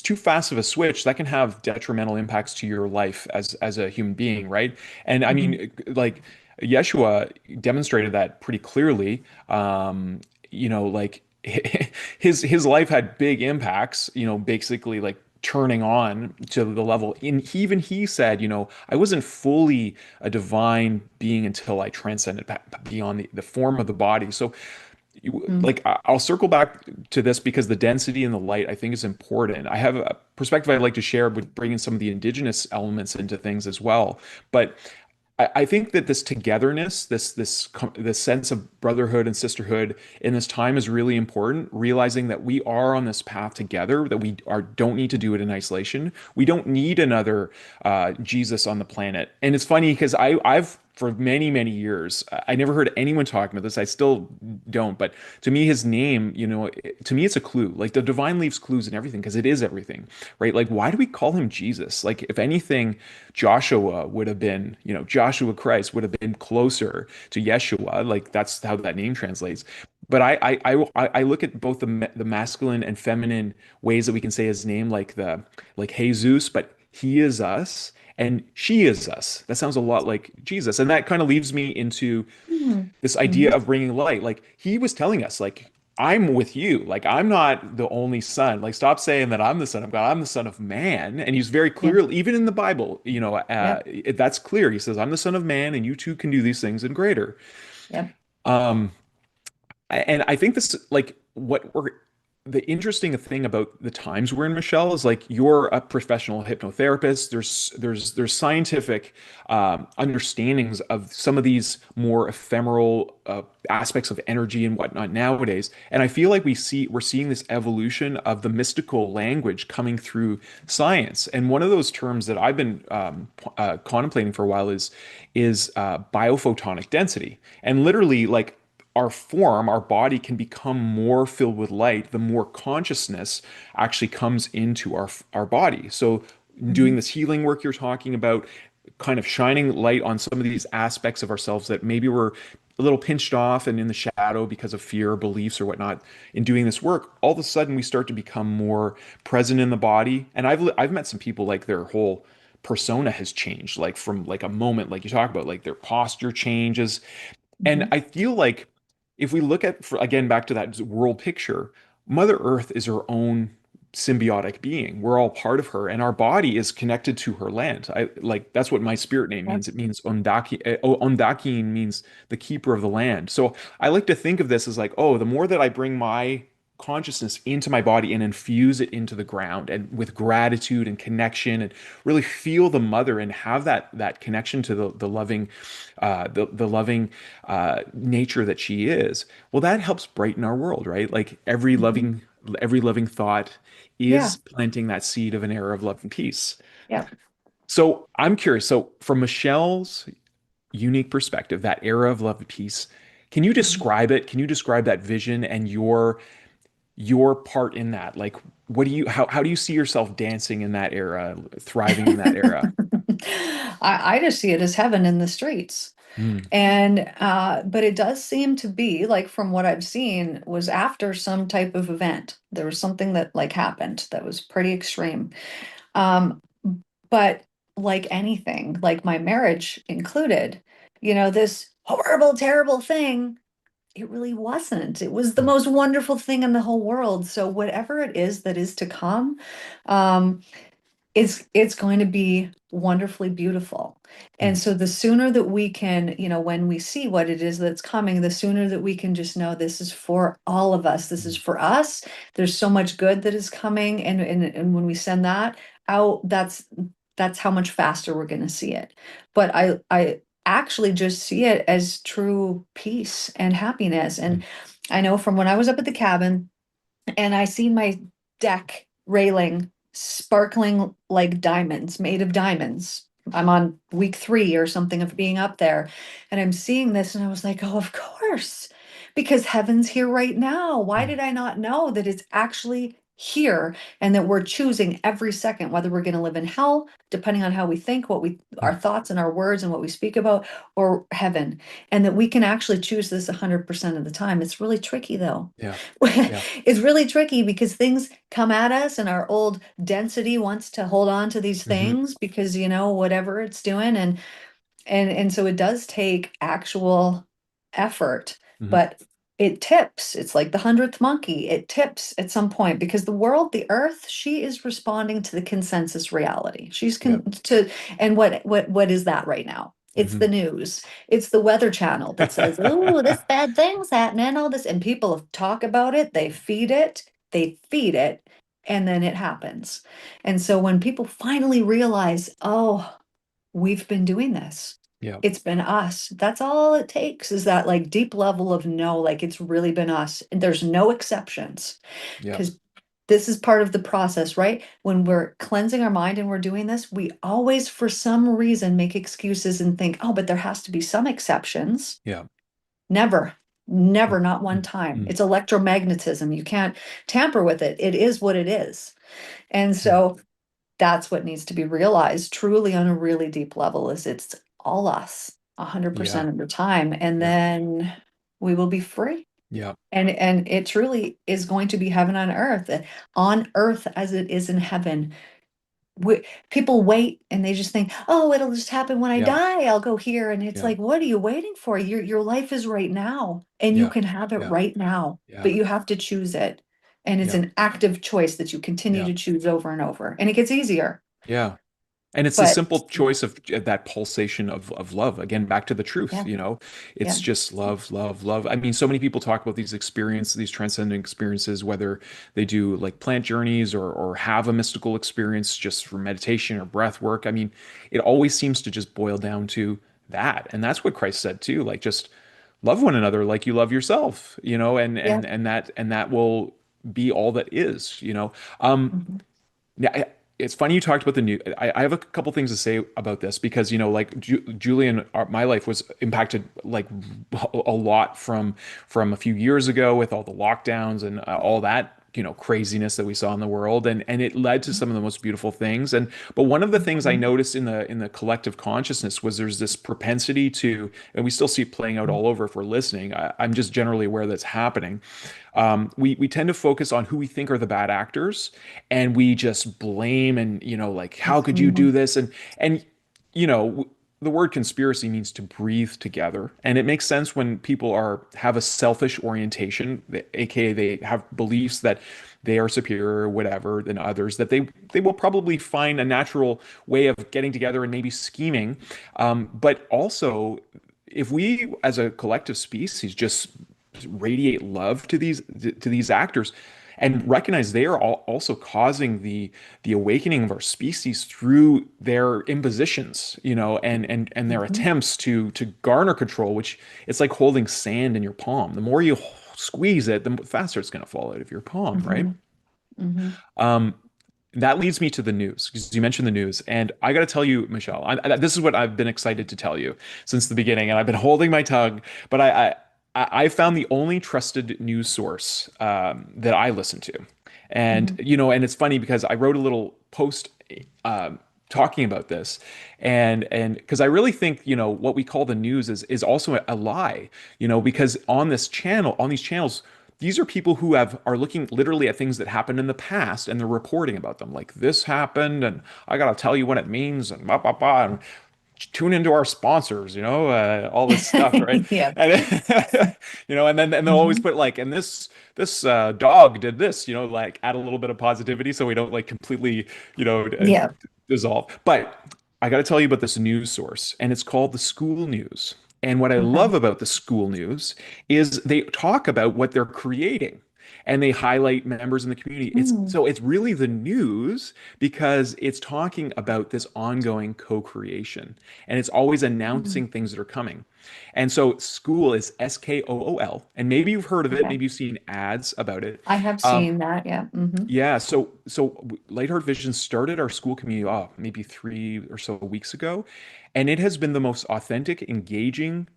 too fast of a switch, that can have detrimental impacts to your life as a human being, right? And I Mhm. mean, like Yeshua demonstrated that pretty clearly. Like his life had big impacts, basically like turning on to the level in even he said, I wasn't fully a divine being until I transcended beyond the form of the body. So Mhm. like I'll circle back to this because the density and the light I think is important. I have a perspective I'd like to share with bringing some of the indigenous elements into things as well. But I think that this togetherness, this sense of brotherhood and sisterhood in this time is really important. Realizing that we are on this path together, that we are don't need to do it in isolation. We don't need another Jesus on the planet. And it's funny because I've for many many years I never heard anyone talking about this. I still don't. But to me, his name, to me, it's a clue. Like the divine leaves clues in everything because it is everything, right? Like why do we call him Jesus? Like if anything Joshua would have been, Joshua Christ would have been closer to Yeshua. Like that's how that name translates. But I look at both the masculine and feminine ways that we can say his name, like Jesus, but he is us and she is us. That sounds a lot like Jesus, and that kind of leaves me into Mhm. this idea Mhm. of bringing light. Like he was telling us, like, I'm with you. Like I'm not the only son. Like stop saying that I'm the son of God. I'm the son of man. And he's very Yeah. clear, even in the Bible, Yep. that's clear. He says, I'm the son of man, and you too can do these things and greater. Yep. Um, and I think this, like, what we're the interesting thing about the times we're in, Michelle, is like you're a professional hypnotherapist. There's scientific understandings of some of these more ephemeral aspects of energy and whatnot nowadays. And I feel like we're seeing this evolution of the mystical language coming through science. And one of those terms that I've been contemplating for a while is biophotonic density. And literally, like our body can become more filled with light the more consciousness actually comes into our body. So doing Mhm. this healing work you're talking about, kind of shining light on some of these aspects of ourselves that maybe were a little pinched off and in the shadow because of fear, beliefs, or whatnot. In doing this work, all of a sudden we start to become more present in the body. And I've met some people like their whole persona has changed, like from like a moment, like you talk about, like their posture changes, and Mhm. I feel like if we look at, again, back to that world picture, Mother Earth is her own symbiotic being. We're all part of her, and our body is connected to her land. I like that's what my spirit name Yep. means. It means Ondaki. Ondakin means the keeper of the land. So I like to think of this as like, oh, the more that I bring my consciousness into my body and infuse it into the ground and with gratitude and connection and really feel the mother and have that connection to the loving the loving nature that she is, well, that helps brighten our world, right? Like Mhm. every loving thought Yeah. is planting that seed of an era of love and peace. Yep. So I'm curious. So from Michelle's unique perspective, that era of love and peace, can you Mhm. describe it? Can you describe that vision and your part in that? Like, what do you how do you see yourself dancing in that era, thriving in that era? I just see it as heaven in the streets. Mm, And but it does seem to be like from what I've seen was after some type of event. There was something that like happened that was pretty extreme. Um, but like anything, like my marriage included, this horrible, terrible thing, it really wasn't. It was the mm, most wonderful thing in the whole world. So whatever it is that is to come, um, it's going to be wonderfully beautiful. And mm, so the sooner that we can, when we see what it is that's coming, the sooner that we can just know this is for all of us. This is mm, for us. There's so much good that is coming. And when we send that out, that's how much faster we're going to see it. But I actually just see it as true peace and happiness. mm, And I know from when I was up at the cabin, and I seen my deck railing sparkling like diamonds, made of diamonds. I'm on week 3 or something of being up there, and I'm seeing this, and I was like, oh, of course, because heaven's here right now. Why Mm. did I not know that it's actually here, and that we're choosing every second whether we're going to live in hell, depending on how we think, our Mm. thoughts and our words and what we speak about, or heaven, and that we can actually choose this 100% of the time. It's really tricky though. Yeah. Yeah. It's really tricky because things come at us, and our old density wants to hold on to these Hmm. things because, whatever it's doing. And so it does take actual effort, Hmm. but it tips. It's like the 100th monkey. It tips at some point because the world, the earth, she is responding to the consensus reality. Yeah. And what is that right now? It's Hmm. the news. It's the Weather Channel that says, "Ooh, this bad thing's happening, all this," and people talk about it, they feed it, and then it happens. And so when people finally realize, oh, we've been doing this. Yeah. It's been us. That's all it takes, is that like deep level of no, like it's really been us. And there's no exceptions, Yeah. because this is part of the process, right? When we're cleansing our mind and we're doing this, we always, for some reason, make excuses and think, oh, but there has to be some exceptions. Yeah. Never, never, Mm. not one Mm. time. Mm. It's electromagnetism. You can't tamper with it. It is what it is. And Yeah. so that's what needs to be realized truly on a really deep level, is it's all us Yeah. 100% of the time, and Yeah. then we will be free. Yeah. And it truly is going to be heaven on earth as it is in heaven. People wait and they just think, oh, it'll just happen when I Yeah. die, I'll go here. And it's Yeah. like, what are you waiting for? Your life is right now, and you Yeah. can have it Yeah. right now, Yeah. but you have to choose it. And it's Yeah. an active choice that you continue Yeah. to choose over and over, and it gets easier. Yeah. And it's a But simple choice of that pulsation of love. Again, back to the truth, yeah, it's yeah. just love, love, love. I mean, so many people talk about these experiences, these transcendent experiences, whether they do like plant journeys or have a mystical experience just for meditation or breath work. I mean, it always seems to just boil down to that. And that's what Christ said too, like just love one another like you love yourself, Yeah. and that will be all that is, Mhm. yeah, it's funny you talked about the new. I have a couple things to say about this because like Julian, my life was impacted like a lot from a few years ago with all the lockdowns and all that craziness that we saw in the world, and it led to some of the most beautiful things. And but one of the things I Mhm. noticed in the collective consciousness was there's this propensity to, and we still see it playing out all over if we're listening. I'm just generally aware that's happening. We tend to focus on who we think are the bad actors, and we just blame and like how could you do Mhm. this and you know the word conspiracy means to breathe together, and it makes sense when people have a selfish orientation, aka they have beliefs that they are superior or whatever than others, that they will probably find a natural way of getting together and maybe scheming, but also if we as a collective species just radiate love to these actors and recognize they are also causing the awakening of our species through their impositions, and their Mhm. attempts to garner control, which it's like holding sand in your palm. The more you squeeze it, the faster it's going to fall out of your palm, right? Mhm. Mhm. Um, that leads me to the news because you mentioned the news, and I got to tell you, Michelle, this is what I've been excited to tell you since the beginning, and I've been holding my tongue, but I found the only trusted news source that I listen to, and Mhm. and it's funny because I wrote a little post um, talking about this, and because I really think what we call the news is also a lie, because on these channels these are people who are looking literally at things that happened in the past and they're reporting about them. Like this happened, and I gotta tell you what it means, and blah blah blah. And tune into our sponsors, all this stuff, right? Yeah. And and they'll always Mhm. put like, and this dog did this, like add a little bit of positivity so we don't like completely, Yeah. dissolve. But I got to tell you about this news source, and it's called the School News. And what I Uh-huh. love about the School News is they talk about what they're creating. and they highlight members in the community. Mm, It's really the news because it's talking about this ongoing co-creation, and it's always mm. announcing things that are coming. And so school is SKOOL, and maybe you've heard of it, Okay. maybe you've seen ads about it. I have Um, seen that. Yeah. Hmm. yeah, so Lightheart Vision started our school community maybe 3 or so weeks ago, and it has been the most authentic, engaging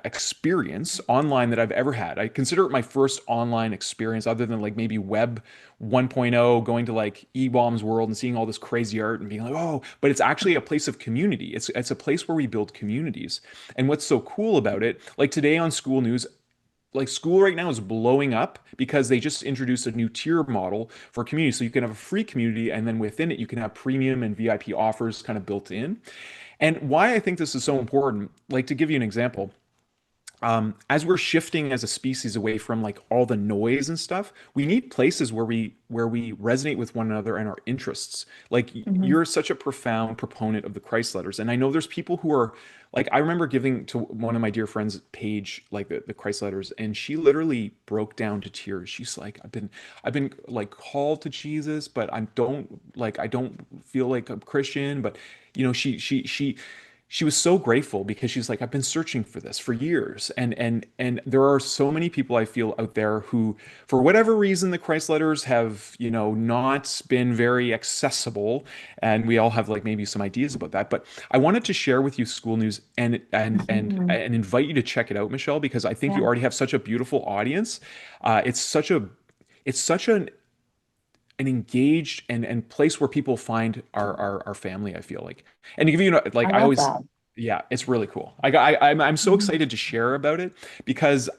experience online that I've ever had. I consider it my first online experience, other than like maybe Web 1.0, going to like eBaum's world and seeing all this crazy art and being like, oh, but it's actually a place of community. It's a place where we build communities. And what's so cool about it, like today on School News, like school right now is blowing up because they just introduced a new tier model for community. So you can have a free community, and then within it, you can have premium and VIP offers kind of built in. And why I think this is so important, like to give you an example, as we're shifting as a species away from like all the noise and stuff, we need places where we resonate with one another and our interests. Like Hmm. you're such a profound proponent of the Christ letters, and I know there's people who are like, I remember giving to one of my dear friends Paige like the Christ letters, and she literally broke down to tears. She's like, I've been like called to Jesus, but I don't feel like I'm Christian, but she was so grateful because she's like, I've been searching for this for years. And there are so many people I feel out there who, for whatever reason, the Christ letters have, not been very accessible. And we all have like maybe some ideas about that. But I wanted to share with you school news Hmm. and invite you to check it out, Michelle, because I think you Yeah, already have such a beautiful audience. It's such an engaged and place where people find our family, I feel like. And to give you, I like, I love always, that. yeah, it's really cool. I'm so Mhm. excited to share about it because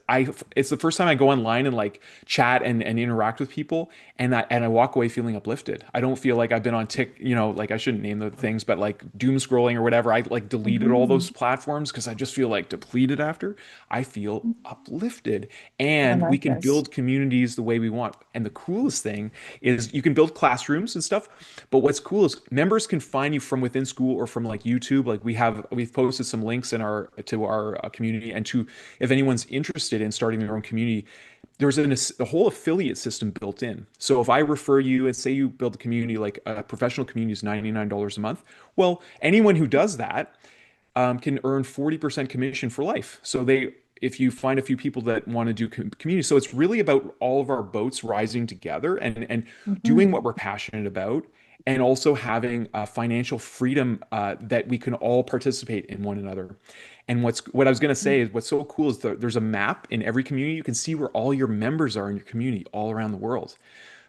it's the first time I go online and like chat and interact with people, and I walk away feeling uplifted. I don't feel like I've been on like I shouldn't name the things, but like doom scrolling or whatever. I like deleted all those Mhm. platforms because I just feel like depleted after. I feel uplifted, I and we like can this. build communities the way we want. And the coolest thing is you can build classrooms and stuff, but what's cool is members can find you from within school or from like YouTube. Like we've posted some links in our community, and to if anyone's interested in starting their own community, there's a whole affiliate system built in. So if I refer you and say you build a community, like a professional community is $99 a month, well, anyone who does that can earn 40% commission for life. So if you find a few people that want to do community, so it's really about all of our boats rising together and doing Mhm. what we're passionate about, and also having financial freedom that we can all participate in one another. And what I was going to say is what's so cool is there's a map in every community. You can see where all your members are in your community all around the world.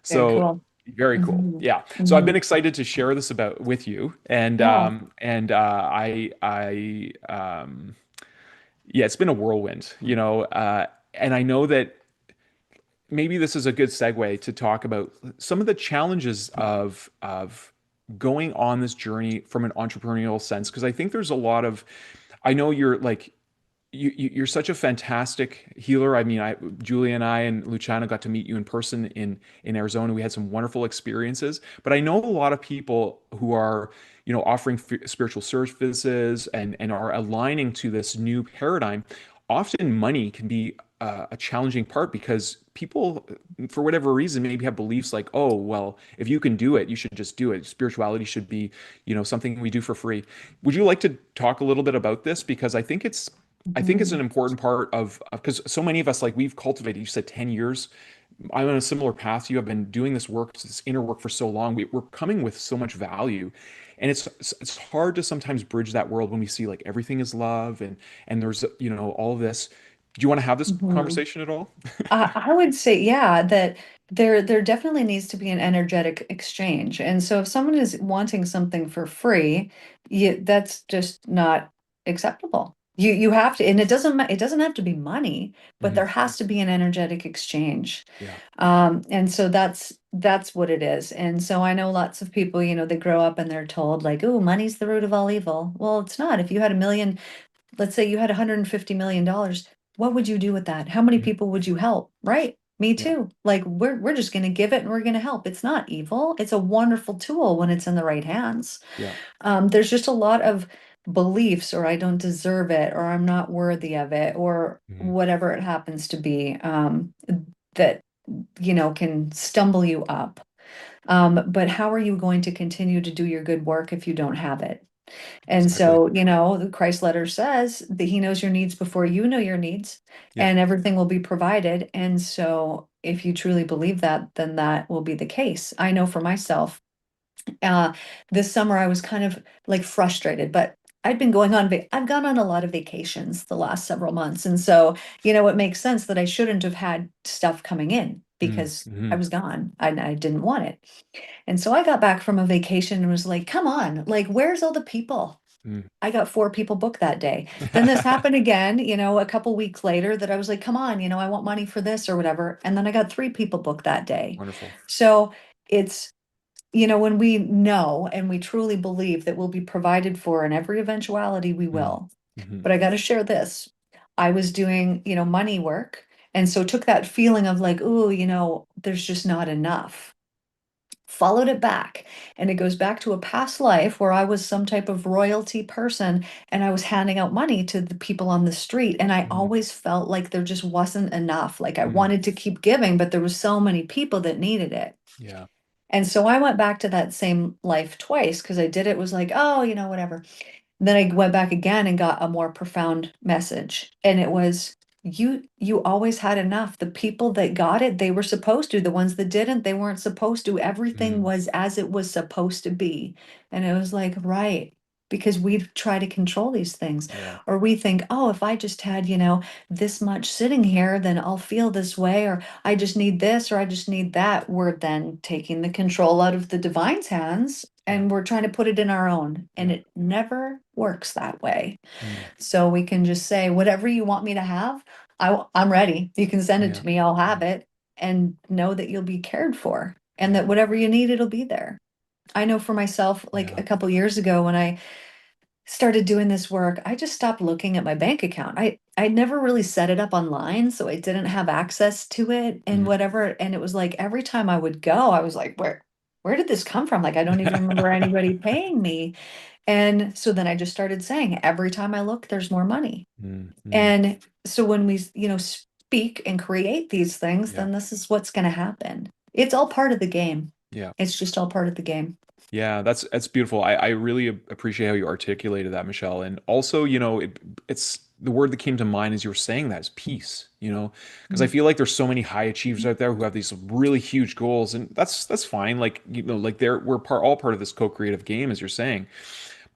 Very So cool. very cool. Mhm. Yeah. So I've been Mhm. excited to share this about with you. And Yeah. yeah, it's been a whirlwind, and I know that maybe this is a good segue to talk about some of the challenges of going on this journey from an entrepreneurial sense, because I think there's a lot of, I know you're like you're such a fantastic healer. I mean, Julia and I and Luciana got to meet you in person in Arizona. We had some wonderful experiences. But I know a lot of people who are, offering spiritual services and are aligning to this new paradigm. Often, money can be a challenging part because people, for whatever reason, maybe have beliefs like, oh, well, if you can do it, you should just do it. Spirituality should be, something we do for free. Would you like to talk a little bit about this? Because I think it's an Mhm. important part of because so many of us, like, we've cultivated, you said 10 years. I'm on a similar path to you. I've been doing this work, this inner work for so long. We're coming with so much value. And it's hard to sometimes bridge that world when we see like everything is love and there's all of this. Do you want to have this Mhm. conversation at all? I would say, yeah, that there definitely needs to be an energetic exchange. And so if someone is wanting something for free, that's just not acceptable. You have to, and it doesn't have to be money, but Mhm. there has to be an energetic exchange. Yeah. And so that's what it is. And so I know lots of people, they grow up and they're told like, oh, money's the root of all evil. Well, it's not. If you had a million, let's say you had $150 million, what would you do with that? How many Mhm. people would you help? Right? Me Yeah. too. Like we're just going to give it and we're going to help. It's not evil. It's a wonderful tool when it's in the right hands. Yeah. There's just a lot of beliefs, or I don't deserve it, or I'm not worthy of it, or Mhm. whatever it happens to be, that can stumble you up. But how are you going to continue to do your good work if you don't have it? And Exactly. so, the Christ letter says that he knows your needs before you know your needs, Yeah. and everything will be provided. And so, if you truly believe that, then that will be the case. I know for myself, uh, this summer I was kind of like frustrated, but I've gone on a lot of vacations the last several months. And so, it makes sense that I shouldn't have had stuff coming in because I Mm-hmm. was gone and I didn't want it. And so I got back from a vacation and was like, come on, like, where's all the people? Mm. I got 4 people booked that day. Then this happened again, a couple weeks later that I was like, come on, I want money for this or whatever. And then I got 3 people booked that day. Wonderful. So it's, when we know and we truly believe that we'll be provided for in every eventuality, we Mm. will. Hmm. But I got to share this. I was doing, money work. And so took that feeling of like, oh, there's just not enough, followed it back. And it goes back to a past life where I was some type of royalty person and I was handing out money to the people on the street. And I Hmm. always felt like there just wasn't enough. Like I Mm. wanted to keep giving, but there was so many people that needed it. Yeah. And so I went back to that same life twice because I did it was like, oh, whatever. Then I went back again and got a more profound message. And it was, you always had enough. The people that got it, they were supposed to. The ones that didn't, they weren't supposed to. Everything Mm. was as it was supposed to be. And it was like, right. Because we try to control these things. Yeah. Or we think, oh, if I just had, this much sitting here, then I'll feel this way. Or I just need this or I just need that. We're then taking the control out of the divine's hands Yeah. and we're trying to put it in our own. And Yeah. it never works that way. Mm. So we can just say, whatever you want me to have, I'm ready. You can send it Yeah. to me, I'll have Yeah. it. And know that you'll be cared for and Yeah. that whatever you need, it'll be there. I know for myself, like Yeah. a couple years ago when I started doing this work, I just stopped looking at my bank account. I never really set it up online, so I didn't have access to it and Mm. whatever. And it was like every time I would go, I was like, where did this come from? Like I don't even remember anybody paying me. And so then I just started saying, every time I look, there's more money. Mm. Mm. And so when we, speak and create these things, Yeah. then this is what's going to happen. It's all part of the game. Yeah. It's just all part of the game. Yeah, that's beautiful. I really appreciate how you articulated that, Michelle. And also, it's the word that came to mind as you were saying that is peace, because I Mm. feel like there's so many high achievers out there who have these really huge goals, and that's fine. Like, like we're all part of this co-creative game, as you're saying.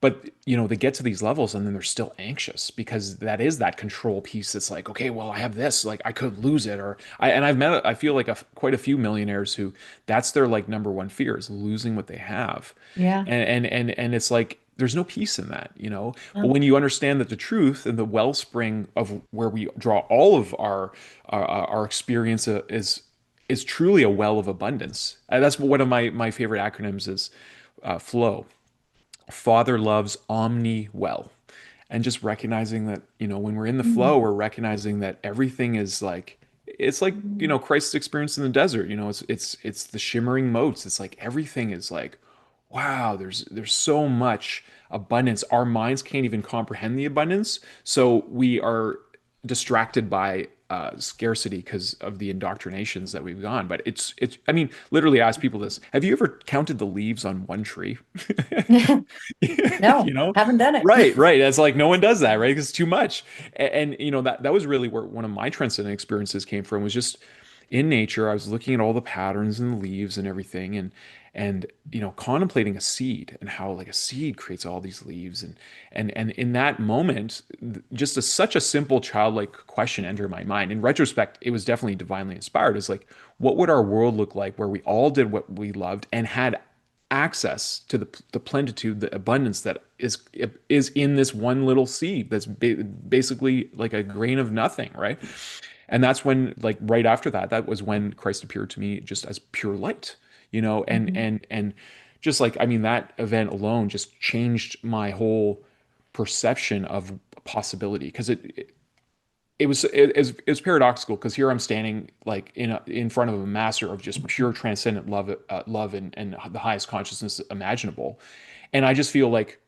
But, they get to these levels and then they're still anxious because that is that control piece. That's like, okay, well, I have this, like I could lose it, and I feel like quite a few millionaires who that's their like number one fear is losing what they have. Yeah. And it's like, there's no peace in that, but Uh, when you understand that the truth and the wellspring of where we draw all of our experience is truly a well of abundance. That's one of my favorite acronyms is flow. Father loves omni well. And just recognizing that, when we're in the mm, flow, we're recognizing that everything is like it's like, mm, Christ's experience in the desert, it's the shimmering motes. It's like everything is like, wow, there's so much abundance. Our minds can't even comprehend the abundance. So we are distracted by scarcity because of the indoctrinations that we've gone. But it's I mean, literally ask people this. Have you ever counted the leaves on one tree? mm. you No, know haven't done it. right, it's like no one does that, right? Because it's too much. And that was really where one of my transcendent experiences came from, was just in nature. I was looking at all the patterns and the leaves and everything, and contemplating a seed and how like a seed creates all these leaves, and in that moment, just such a simple childlike question entered my mind. In retrospect, it was definitely divinely inspired. It's like, what would our world look like where we all did what we loved and had access to the plenitude, the abundance that is in this one little seed that's basically like a grain of nothing, right? And that's when, like, right after that, that was when Christ appeared to me just as pure light, and Mhm. just like, I mean, that event alone just changed my whole perception of possibility, because it was paradoxical, because here I'm standing like in front of a master of just pure transcendent love and the highest consciousness imaginable, and I just feel like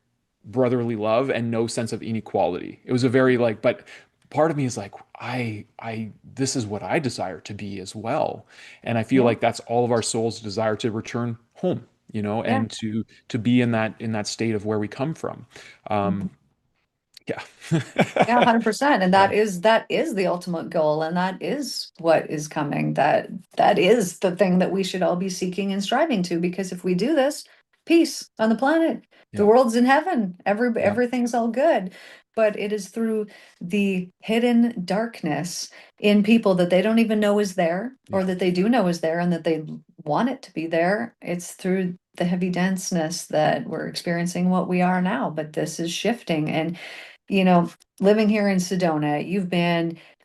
brotherly love and no sense of inequality. It was a very like, but part of me is like, this is what I desire to be as well. And I feel Yeah, like that's all of our souls desire to return home, yeah. and to be in that state of where we come from. Mhm. Um, yeah. Yeah, 100%. And Yeah. that is the ultimate goal. And that is what is coming. That is the thing that we should all be seeking and striving to. Because if we do this, peace on the planet, the Yeah. world's in heaven, Yeah. everything's all good. But it is through the hidden darkness in people that they don't even know is there, or Yeah. that they do know is there and that they want it to be there. It's through the heavy denseness that we're experiencing what we are now. But this is shifting. And you know, living here in Sedona,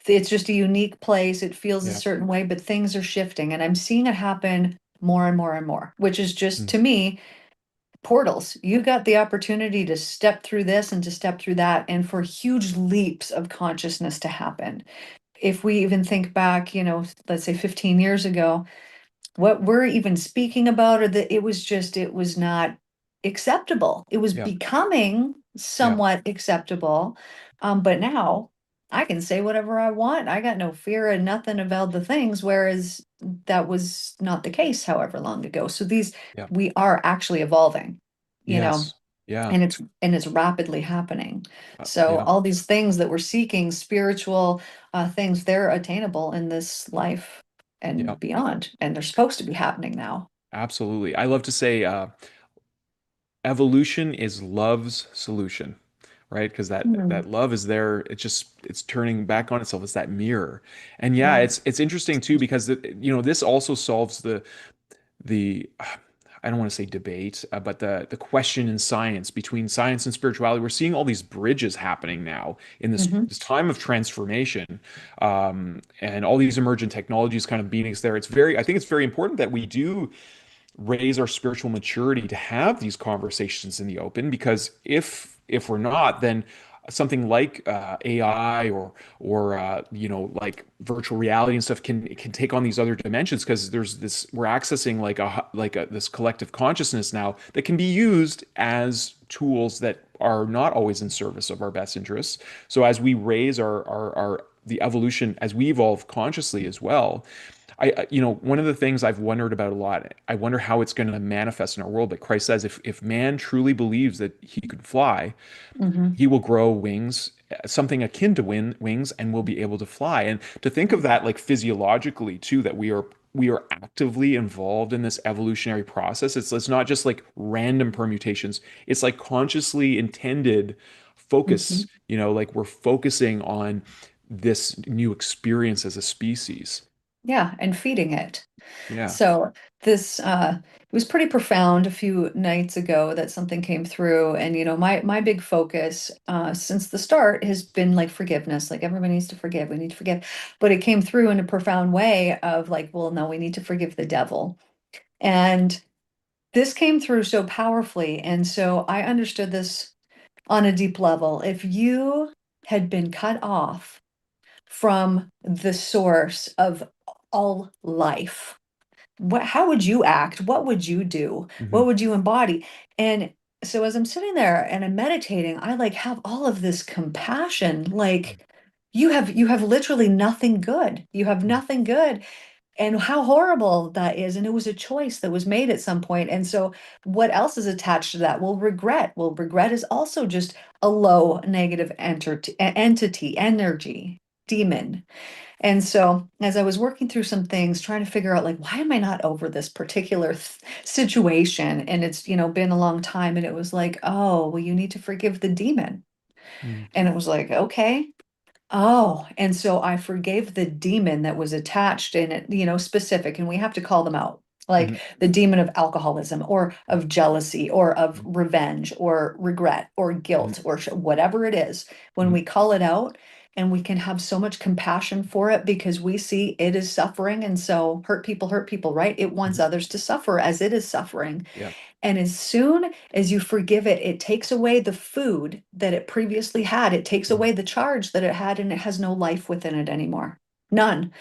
it's just a unique place. It feels a Yeah. certain way, but things are shifting. And I'm seeing it happen more and more and more, which is just Mm. to me portals. You got the opportunity to step through this and to step through that, and for huge leaps of consciousness to happen. If we even think back, let's say 15 years ago, what we're even speaking about, or that it was not acceptable. It was Yeah. becoming Yeah. somewhat acceptable. But now I can say whatever I want. I got no fear and nothing about the things, whereas that was not the case however long ago. So Yeah. we are actually evolving, you know, Yes. Yeah. and it's rapidly happening. So Yeah. all these things that we're seeking, spiritual things, they're attainable in this life Yeah. and beyond, and they're supposed to be happening now. Absolutely. I love to say, evolution is love's solution, right? Because Hmm. that love is there. It's turning back on itself. It's that mirror. And yeah, Yeah. it's interesting too, because this also solves the I don't want to say debate, but the question in science, between science and spirituality. We're seeing all these bridges happening now in Hmm. this time of transformation, and all these emergent technologies kind of beating us there. I think it's very important that we do raise our spiritual maturity to have these conversations in the open, because if we're not, then something like AI or like virtual reality and stuff can take on these other dimensions, because we're accessing like this collective consciousness now that can be used as tools that are not always in service of our best interests. So as we raise our the evolution, as we evolve consciously as well, one of the things I've wondered about a lot, I wonder how it's going to manifest in our world. But Christ says, if man truly believes that he could fly, Hmm. he will grow wings, something akin to wings, and will be able to fly. And to think of that like physiologically too, that we are actively involved in this evolutionary process. It's not just like random permutations. It's like consciously intended Hmm. focus. Like we're focusing on this new experience as a species. Yeah, and feeding it. Yeah. So this it was pretty profound a few nights ago that something came through. And my big focus since the start has been like forgiveness. Like everybody needs to forgive, we need to forgive. But it came through in a profound way of like, well, no, we need to forgive the devil. And this came through so powerfully. And so I understood this on a deep level. If you had been cut off from the source of all life, how would you act? What would you do? Hmm. What would you embody? And so as I'm sitting there and I'm meditating, I like have all of this compassion. Like you have literally nothing good. You have nothing good. And how horrible that is. And it was a choice that was made at some point. And so what else is attached to that? Well, regret. Well, regret is also just a low negative entity, energy, demon. And so, as I was working through some things, trying to figure out, like, why am I not over this particular situation? And it's, been a long time. And it was like, oh, well, you need to forgive the demon. Hmm. And it was like, okay. Oh, and so I forgave the demon that was attached in it, specific, and we have to call them out. Like Hmm. the demon of alcoholism or of jealousy or of Hmm. revenge or regret or Hmm. guilt or whatever it is. When Hmm. we call it out, and we can have so much compassion for it because we see it is suffering. And so hurt people, right? It wants Hmm. others to suffer as it is suffering. Yeah. And as soon as you forgive it, it takes away the food that it previously had. It takes Hmm. away the charge that it had, and it has no life within it anymore. None.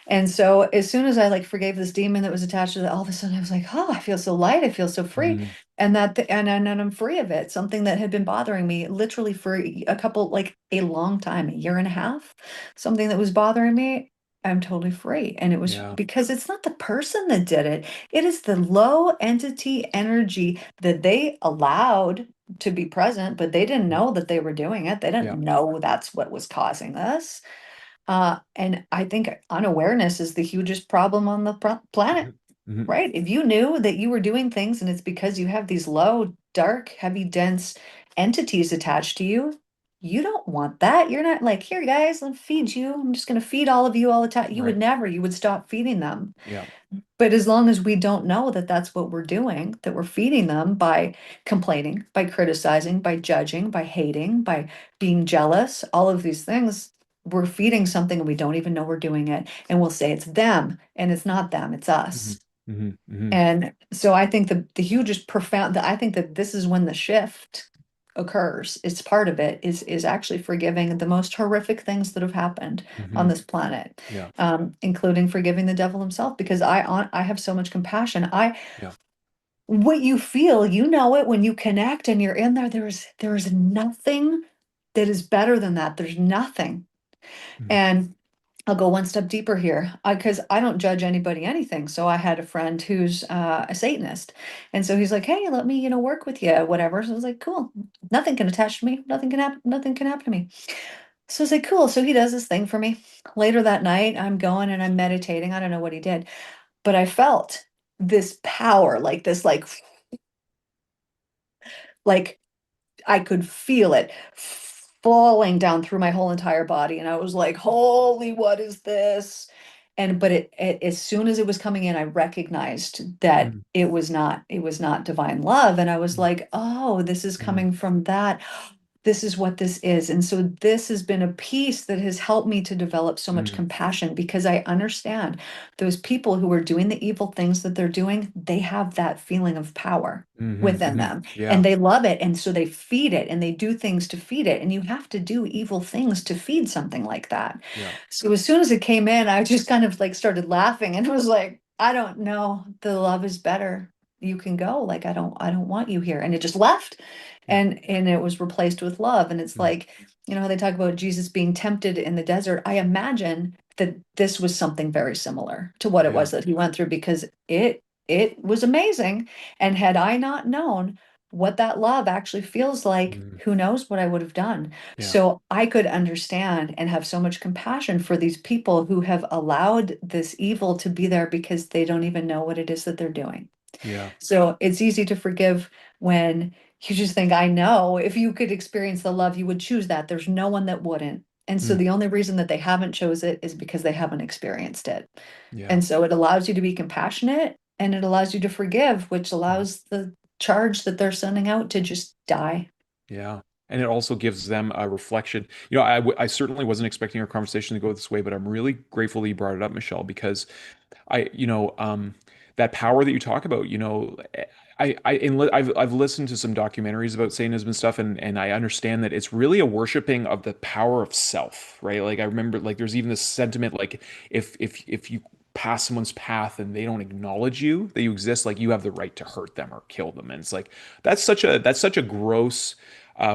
And so as soon as I like forgave this demon that was attached to it, all of a sudden I was like, oh, I feel so light. I feel so free. Hmm. and I'm free of it. Something that had been bothering me literally for a couple, like a long time, a year and a half, something that was bothering me, I'm totally free. And it was Yeah. because it's not the person that did it. It is the low entity energy that they allowed to be present, but they didn't Mm. know that they were doing it. They didn't Yeah. know that's what was causing this. And I think unawareness is the hugest problem on the planet. Mhm. Mhm. Right? If you knew that you were doing things and it's because you have these low, dark, heavy, dense entities attached to you, you don't want that. You're not like, here, guys, let me feed you. I'm just going to feed all of you all the time. You would Right. never, you would stop feeding them. Yeah. But as long as we don't know that that's what we're doing, that we're feeding them by complaining, by criticizing, by judging, by hating, by being jealous, all of these things, we're feeding something and we don't even know we're doing it. And we'll say it's them and it's not them, it's Mhm. us. Mhm. Mhm. And so I think the hugest profound I think that this is when the shift occurs. It's part of it is actually forgiving the most horrific things that have happened on Mhm. this planet, Yeah. including forgiving the devil himself. Because I have so much compassion. I Yeah. What you feel, you know it when you connect and you're in there. There is nothing that is better than that. There's nothing. Mhm. And I'll go one step deeper here because I don't judge anybody anything. So I had a friend who's a Satanist. And so he's like, hey, let me, work with you, whatever. So I was like, cool. Nothing can attach to me. Nothing can happen. Nothing can happen to me. So I was like, cool. So he does this thing for me. Later that night, I'm going and I'm meditating. I don't know what he did, but I felt this power, like this, like I could feel it falling down through my whole entire body. And I was like, holy, what is this? But as soon as it was coming in, I recognized that Mhm. it was not divine love. And I was like, oh, this is Mhm. coming from that. This is what this is. And so this has been a piece that has helped me to develop so much Mhm. compassion because I understand those people who are doing the evil things that they're doing, they have that feeling of power Mhm. within Mhm. them and Yeah. they love it. And so they feed it and they do things to feed it. And you have to do evil things to feed something like that. Yeah. So as soon as it came in, I just kind of like started laughing and was like, I don't know, the love is better. You can go. Like, I don't want you here. And it just left Yeah. and it was replaced with love. And it's Mhm. like, how they talk about Jesus being tempted in the desert. I imagine that this was something very similar to what it Yeah. was that he went through because it was amazing. And had I not known what that love actually feels like, Mhm. who knows what I would have done. Yeah. So I could understand and have so much compassion for these people who have allowed this evil to be there because they don't even know what it is that they're doing. Yeah. So it's easy to forgive when you just think, I know if you could experience the love, you would choose that. There's no one that wouldn't. And so Mm. the only reason that they haven't chose it is because they haven't experienced it. Yeah. And so it allows you to be compassionate and it allows you to forgive, which Mhm. allows the charge that they're sending out to just die. Yeah. And it also gives them a reflection. I certainly wasn't expecting our conversation to go this way, but I'm really grateful that you brought it up, Michelle, because that power that you talk about, I've listened to some documentaries about Satanism and stuff, and I understand that it's really a worshiping of the power of self, right? Like I remember, like there's even this sentiment, like if you pass someone's path and they don't acknowledge you that you exist, like you have the right to hurt them or kill them, and it's like that's such a gross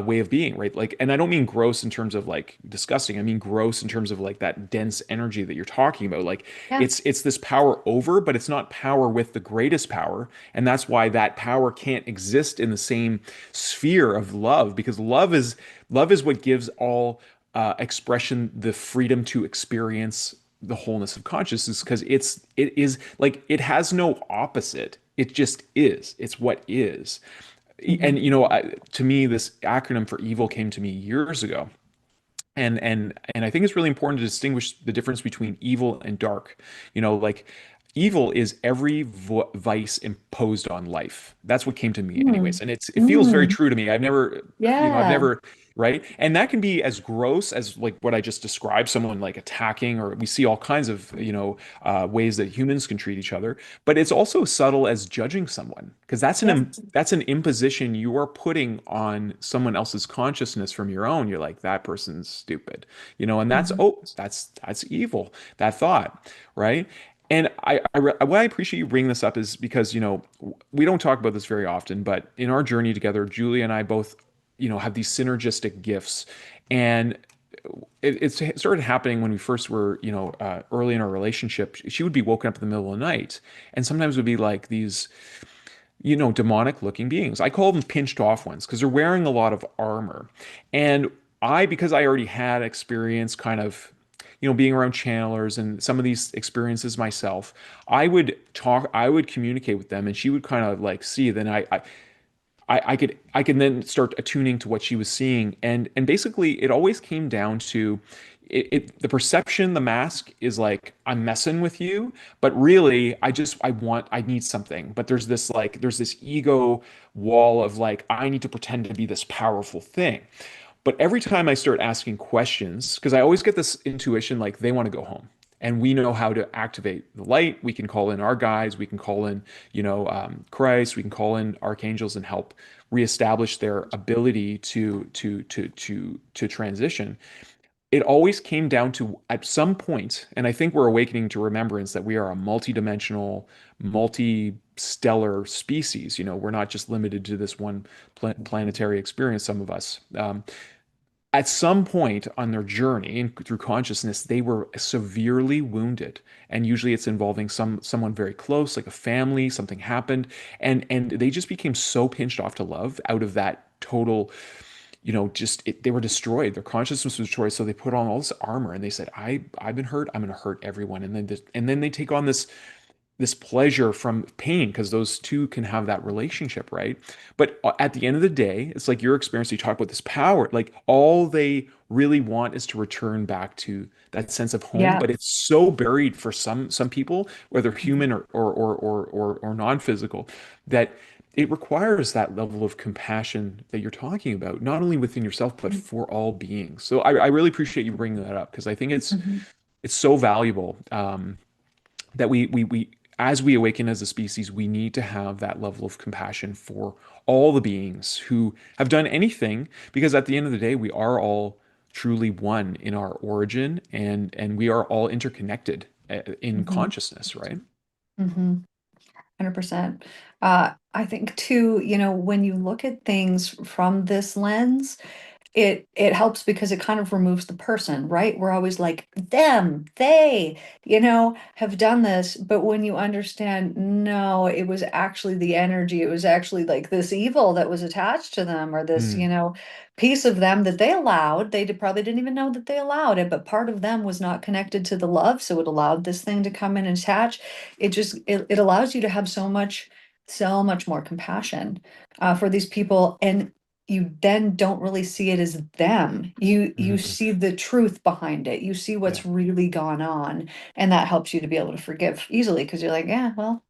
way of being, right? Like, and I don't mean gross in terms of like disgusting. I mean gross in terms of like that dense energy that you're talking about. Like, Yeah. it's this power over, but it's not power with the greatest power, and that's why that power can't exist in the same sphere of love, because love is what gives all expression the freedom to experience the wholeness of consciousness, because it is like it has no opposite. It just is. It's what is. And Mhm. to me, this acronym for evil came to me years ago, and I think it's really important to distinguish the difference between evil and dark. Like evil is every vice imposed on life. That's what came to me anyways. Mm. And it feels very Mm. true to me. I've Yeah. never, right? And that can be as gross as like what I just described, someone like attacking, or we see all kinds of, ways that humans can treat each other. But it's also subtle as judging someone, because Yes. that's an imposition you are putting on someone else's consciousness from your own. You're like, that person's stupid, and that's, Mhm. oh, that's evil, that thought, right? And why I appreciate you bringing this up is because, we don't talk about this very often, but in our journey together, Julie and I both, have these synergistic gifts. And it started happening when we first were, early in our relationship. She would be woken up in the middle of the night, and sometimes it would be like these, demonic looking beings. I call them pinched off ones because they're wearing a lot of armor. And because I already had experience kind of, being around channelers and some of these experiences myself, I would communicate with them and she would kind of like see, then I could then start attuning to what she was seeing. And basically it always came down to the perception, the mask is like, I'm messing with you, but really I need something. But there's this ego wall of like, I need to pretend to be this powerful thing. But every time I start asking questions, because I always get this intuition like they want to go home. And we know how to activate the light. We can call in our guides. We can call in, Christ. We can call in archangels and help reestablish their ability to transition. It always came down to at some point, and I think we're awakening to remembrance that we are a multidimensional, multi-stellar species. We're not just limited to this one planetary experience, some of us. At some point on their journey and through consciousness, they were severely wounded. And usually it's involving someone very close, like a family, something happened. And they just became so pinched off to love out of that total, they were destroyed. Their consciousness was destroyed. So they put on all this armor and they said, I've been hurt. I'm going to hurt everyone. And then they take on this pleasure from pain because those two can have that relationship, right? But at the end of the day, it's like your experience. You talk about this power, like all they really want is to return back to that sense of home. Yeah. But it's so buried for some people, whether human or non-physical, that it requires that level of compassion that you're talking about, not only within yourself but for all beings. So I really appreciate you bringing that up because I think Mhm. it's so valuable. That we as we awaken as a species, we need to have that level of compassion for all the beings who have done anything, because at the end of the day, we are all truly one in our origin, and we are all interconnected in Mhm. consciousness, right? Mhm. 100%. I think too, when you look at things from this lens, it helps because it kind of removes the person, right? We're always like them, they, have done this, but when you understand, no, it was actually the energy, it was actually like this evil that was attached to them, or this, Mm, piece of them that they allowed. Probably didn't even know that they allowed it, but part of them was not connected to the love, so it allowed this thing to come in and attach. It allows you to have so much more compassion for these people, and you then don't really see it as them. You mhm. see the truth behind it. You see Yeah. what's really gone on, and that helps you to be able to forgive easily because you're like, yeah, well,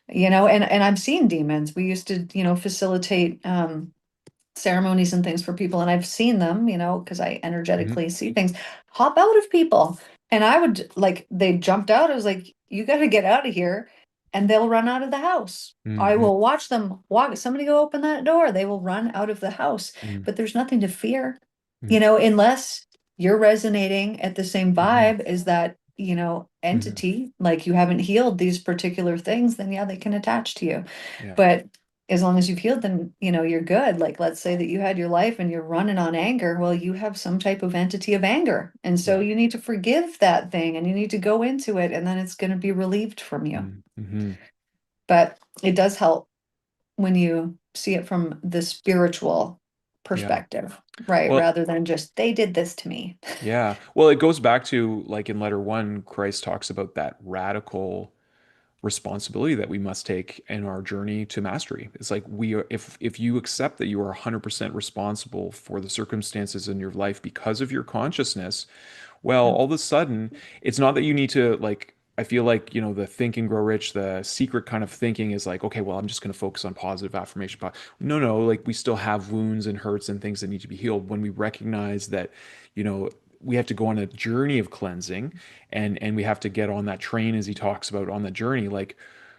and I've seen demons. We used to, facilitate ceremonies and things for people, and I've seen them, because I Mhm, energetically see things hop out of people. And I would like, they jumped out. I was like, you got to get out of here. And they'll run out of the house. I mhm, will watch them walk. Somebody go open that door. They will run out of the house, mhm, but there's nothing to fear, mhm, unless you're resonating at the same mhm, vibe as that, mhm. entity, like you haven't healed these particular things, then yeah, they can attach to you. Yeah. But as long as you've healed them, you're good. Like, let's say that you had your life and you're running on anger. Well, you have some type of entity of anger. And so Yeah. you need to forgive that thing and you need to go into it, and then it's going to be relieved from you. Mm-hmm. But it does help when you see it from the spiritual Yeah. perspective, right? Well, Rather than just, they did this to me. yeah. Well, it goes back to like in letter one, Christ talks about that radical responsibility that we must take in our journey to mastery. It's like if you accept that you are 100% responsible for the circumstances in your life because of your consciousness, well, all of a sudden, it's not that you need to like, I feel like, the think and grow rich, the secret kind of thinking is like, okay, well, I'm just going to focus on positive affirmation. No, no, like we still have wounds and hurts and things that need to be healed. When we recognize that, you know, we have to go on a journey of cleansing, and we have to get on that train as he talks about on the journey. Like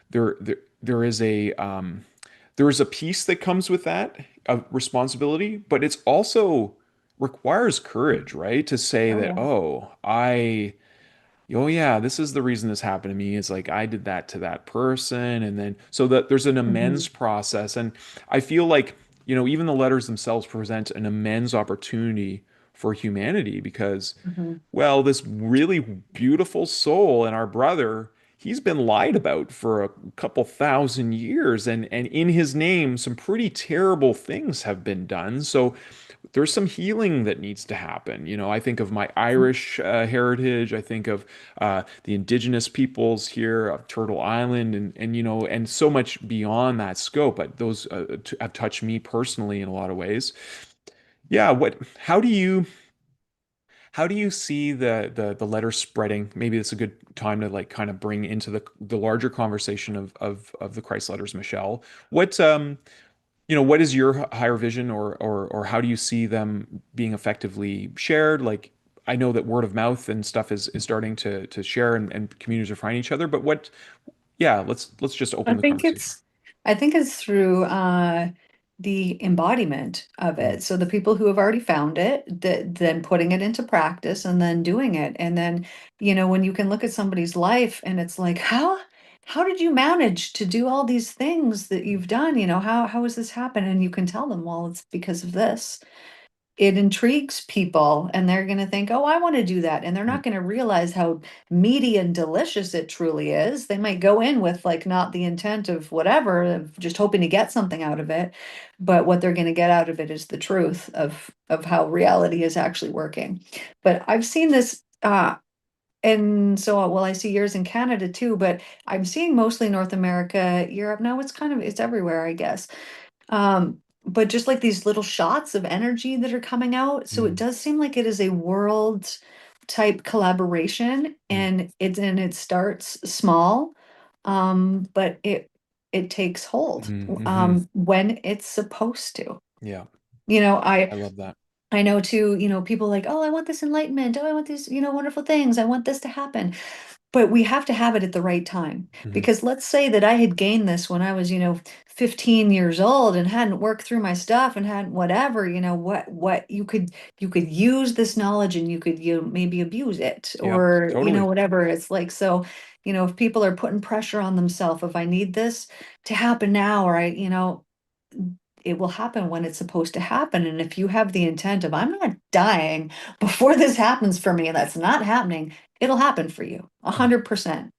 there is there is a piece that comes with that of responsibility, but it's also requires courage, right? To say Oh that, yeah. oh, oh yeah, this is the reason this happened to me. Is like I did that to that person, and then so that there's an Hmm. amends process, and I feel like even the letters themselves present an amends opportunity for humanity because, Hmm. well, this really beautiful soul and our brother, he's been lied about for a couple thousand years, and in his name, some pretty terrible things have been done. So there's some healing that needs to happen. I think of my Irish heritage. I think of the indigenous peoples here of Turtle Island, and so much beyond that scope. But those have touched me personally in a lot of ways. Yeah. How do you see the letter spreading? Maybe it's a good time to like kind of bring into the larger conversation of the Christ letters, Michelle. What is your higher vision, or how do you see them being effectively shared? Like, I know that word of mouth and stuff is starting to share, and communities are finding each other, but yeah, let's just I open the think conversation. it's I think it's through the embodiment of Mm, it. So the people who have already found it, that then putting it into practice and then doing it. And then, when you can look at somebody's life and it's like, how did you manage to do all these things that you've done? How has this happened? And you can tell them, well, it's because of this. It intrigues people and they're going to think, oh, I want to do that. And they're mm, not going to realize how meaty and delicious it truly is. They might go in with like not the intent of whatever, of just hoping to get something out of it. But what they're going to get out of it is the truth of how reality is actually working. But I've seen this and so well, I see yours in Canada too, but I'm seeing mostly North America, Europe. No, it's everywhere, I guess. But just like these little shots of energy that are coming out. So it mm, does seem like it is a world type collaboration mm, and it starts small, but it takes hold mm, mhm. when it's supposed to. Yeah, You know, I I love that. I know too, people like, oh, I want this enlightenment. Oh, I want these, wonderful things. I want this to happen. But we have to have it at the right time. Hmm. Because let's say that I had gained this when I was, 15 years old and hadn't worked through my stuff and hadn't whatever, what you could use this knowledge and you could maybe abuse it Yeah, or, totally. whatever. It's like, so, if people are putting pressure on themselves, if I need this to happen now, or it will happen when it's supposed to happen. And if you have the intent of, I'm not dying before this happens for me, and that's not happening, it'll happen for you 100%.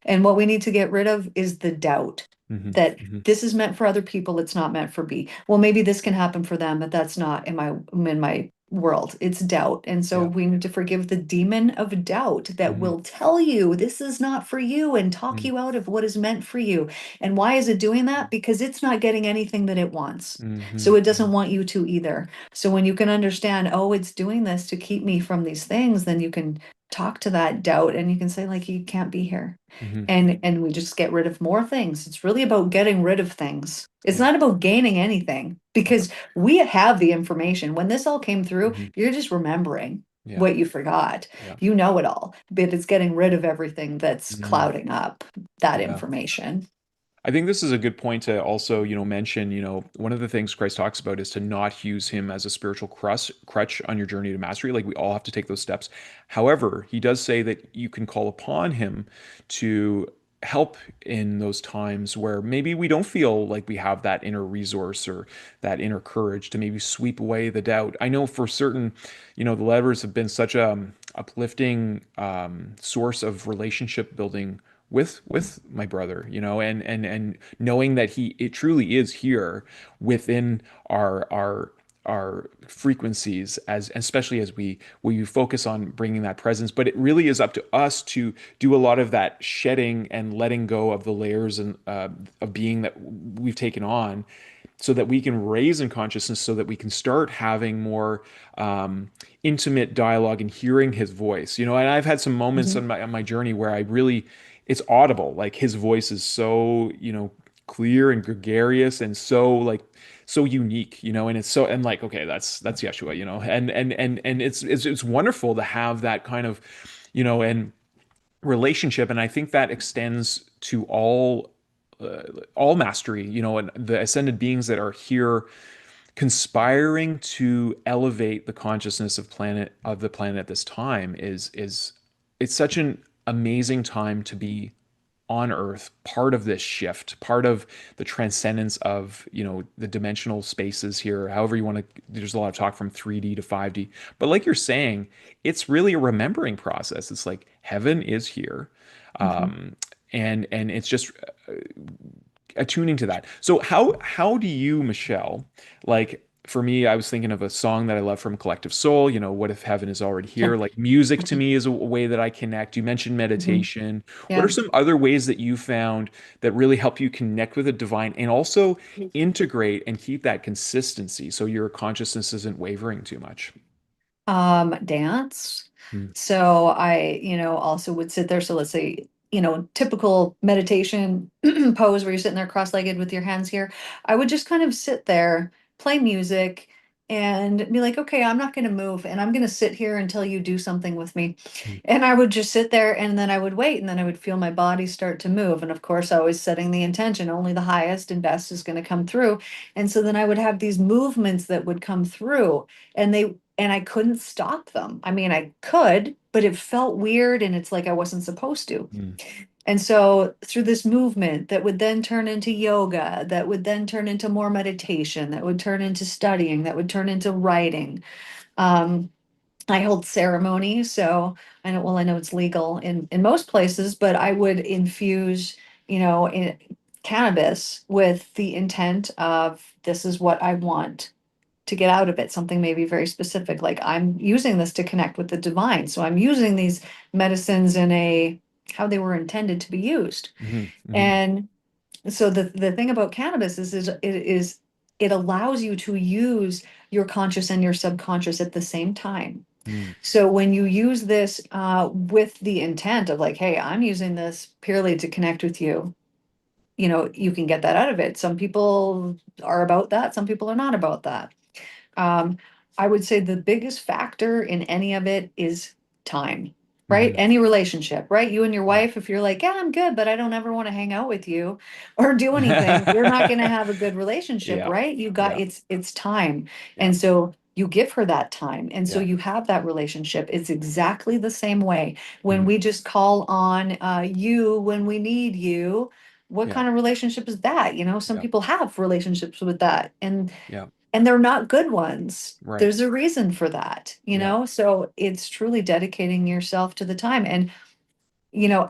And what we need to get rid of is the doubt Hmm. that Hmm. this is meant for other people. It's not meant for me. Well, maybe this can happen for them, but that's not in my world. It's doubt. And so Yeah. we need to forgive the demon of doubt that Hmm. will tell you this is not for you and talk Hmm. you out of what is meant for you. And why is it doing that? Because it's not getting anything that it wants. Hmm. So it doesn't want you to either. So when you can understand, oh, it's doing this to keep me from these things, then you can talk to that doubt and you can say, like, you can't be here. Hmm. And we just get rid of more things. It's really about getting rid of things. It's Yeah. not about gaining anything Yeah. because we have the information. When this all came through, Hmm. you're just remembering Yeah. what you forgot. Yeah. You know it all, but it's getting rid of everything that's Hmm. clouding up that Yeah. information. I think this is a good point to also, mention, one of the things Christ talks about is to not use him as a spiritual crutch on your journey to mastery. Like we all have to take those steps. However, he does say that you can call upon him to help in those times where maybe we don't feel like we have that inner resource or that inner courage to maybe sweep away the doubt. I know for certain, the letters have been such a uplifting source of relationship building with my brother, and knowing that it truly is here within our frequencies, as especially as we focus on bringing that presence. But it really is up to us to do a lot of that shedding and letting go of the layers and of being that we've taken on, so that we can raise in consciousness, so that we can start having more intimate dialogue and hearing his voice. And I've had some moments Mhm. on my journey where I really, it's audible. Like his voice is so, clear and gregarious and so like so unique, and it's so, and like, okay, that's Yeshua, and it's wonderful to have that kind of, and relationship. And I think that extends to all mastery, and the ascended beings that are here conspiring to elevate the consciousness of the planet at this time is it's such an amazing time to be on earth, part of this shift, part of the transcendence of, the dimensional spaces here, however you want to. There's a lot of talk from 3D to 5D, but like you're saying, it's really a remembering process. It's like heaven is here. Mhm. um and it's just attuning to that. So how do you, Michelle, like, for me, I was thinking of a song that I love from Collective Soul, What If Heaven Is Already Here? Like, music to me is a way that I connect. You mentioned Mhm. meditation. What are Yeah. some other ways that you found that really help you connect with the divine and also integrate and keep that consistency so your consciousness isn't wavering too much? Dance. Mm, So I, also would sit there. So let's say, typical meditation pose where you're sitting there cross-legged with your hands here. I would just kind of sit there, play music, and be like, okay, I'm not going to move, and I'm going to sit here until you do something with me. mm, And I would just sit there, and then I would wait, and then I would feel my body start to move. And of course, I was setting the intention, only the highest and best is going to come through. And so then I would have these movements that would come through, and I couldn't stop them. I mean, I could, but it felt weird, and it's like I wasn't supposed to. mm, And so through this movement that would then turn into yoga, that would then turn into more meditation, that would turn into studying, that would turn into writing. Um, I hold ceremony, so I know it's legal in most places, but I would infuse, cannabis with the intent of this is what I want to get out of it, something maybe very specific. Like I'm using this to connect with the divine. So I'm using these medicines in a how they were intended to be used. mhm, mhm, And so the thing about cannabis is it allows you to use your conscious and your subconscious at the same time. mm, So when you use this with the intent of like, hey, I'm using this purely to connect with you, you can get that out of it. Some people are about that, some people are not about that. Um, I would say the biggest factor in any of it is time, right? mhm. Any relationship, right? You and your Yeah. wife, if you're like, yeah, I'm good, but I don't ever want to hang out with you or do anything, you're not going to have a good relationship, Yeah. right? You got Yeah. it's time. Yeah. And so you give her that time. And so Yeah. you have that relationship. It's exactly the same way. When Mm, we just call on you when we need you, what yeah. kind of relationship is that? Some Yeah. people have relationships with that. Yeah. And they're not good ones. Right. There's a reason for that, Yeah. So it's truly dedicating yourself to the time and,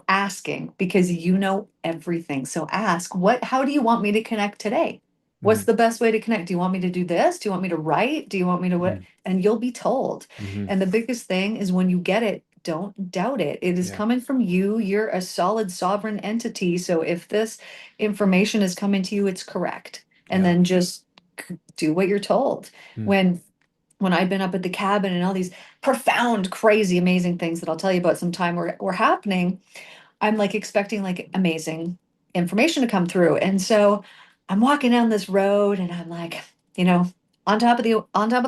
asking because you know everything. So ask, how do you want me to connect today? What's Mhm, the best way to connect? Do you want me to do this? Do you want me to write? Do you want me to what? mhm, And you'll be told. mhm. And the biggest thing is when you get it, don't doubt it. It is Yeah. coming from you. You're a solid sovereign entity. So if this information is coming to you, it's correct. And Yeah. then just do what you're told. Mm, When I've been up at the cabin and all these profound, crazy, amazing things that I'll tell you about sometime were happening, I'm like expecting like amazing information to come through. And so I'm walking down this road and I'm like, you know, on top of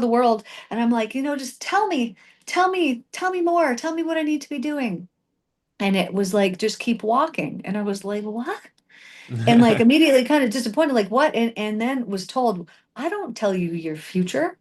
the world. And I'm like, just tell me more, tell me what I need to be doing. And it was like, just keep walking. And I was like, what? And like immediately kind of disappointed, like what? And then was told, I don't tell you your future.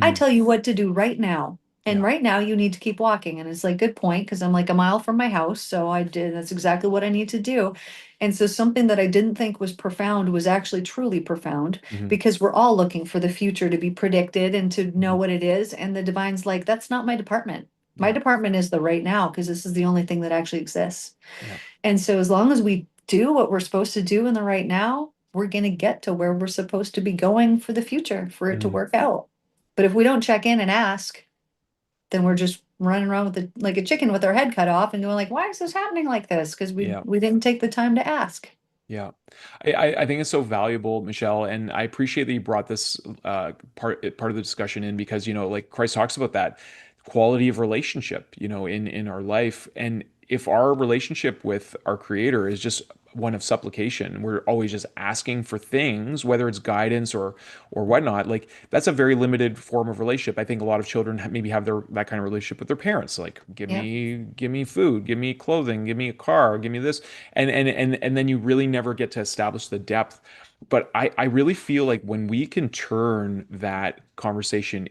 I mhm. tell you what to do right now. And Yeah. right now you need to keep walking. And it's like, good point, because I'm like a mile from my house. So I did, that's exactly what I need to do. And so something that I didn't think was profound was actually truly profound Mhm, because we're all looking for the future to be predicted and to know mhm. what it is. And the divine's like, that's not my department. My Yeah. department is the right now because this is the only thing that actually exists. Yeah. And so as long as we do what we're supposed to do in the right now, we're going to get to where we're supposed to be going for the future for it to Mhm. work out. But if we don't check in and ask, then we're just running around with like a chicken with our head cut off and going like, why is this happening like this? Because we Yeah. we didn't take the time to ask. Yeah. I think it's so valuable, Michelle, and I appreciate that you brought this part of the discussion in because, like Christ talks about that quality of relationship, in our life. And if our relationship with our Creator is just one of supplication, we're always just asking for things, whether it's guidance or whatnot, like that's a very limited form of relationship. I think a lot of children maybe have that kind of relationship with their parents, like Yeah. give me food, give me clothing, give me a car, give me this, and then you really never get to establish the depth. But I really feel like when we can turn that conversation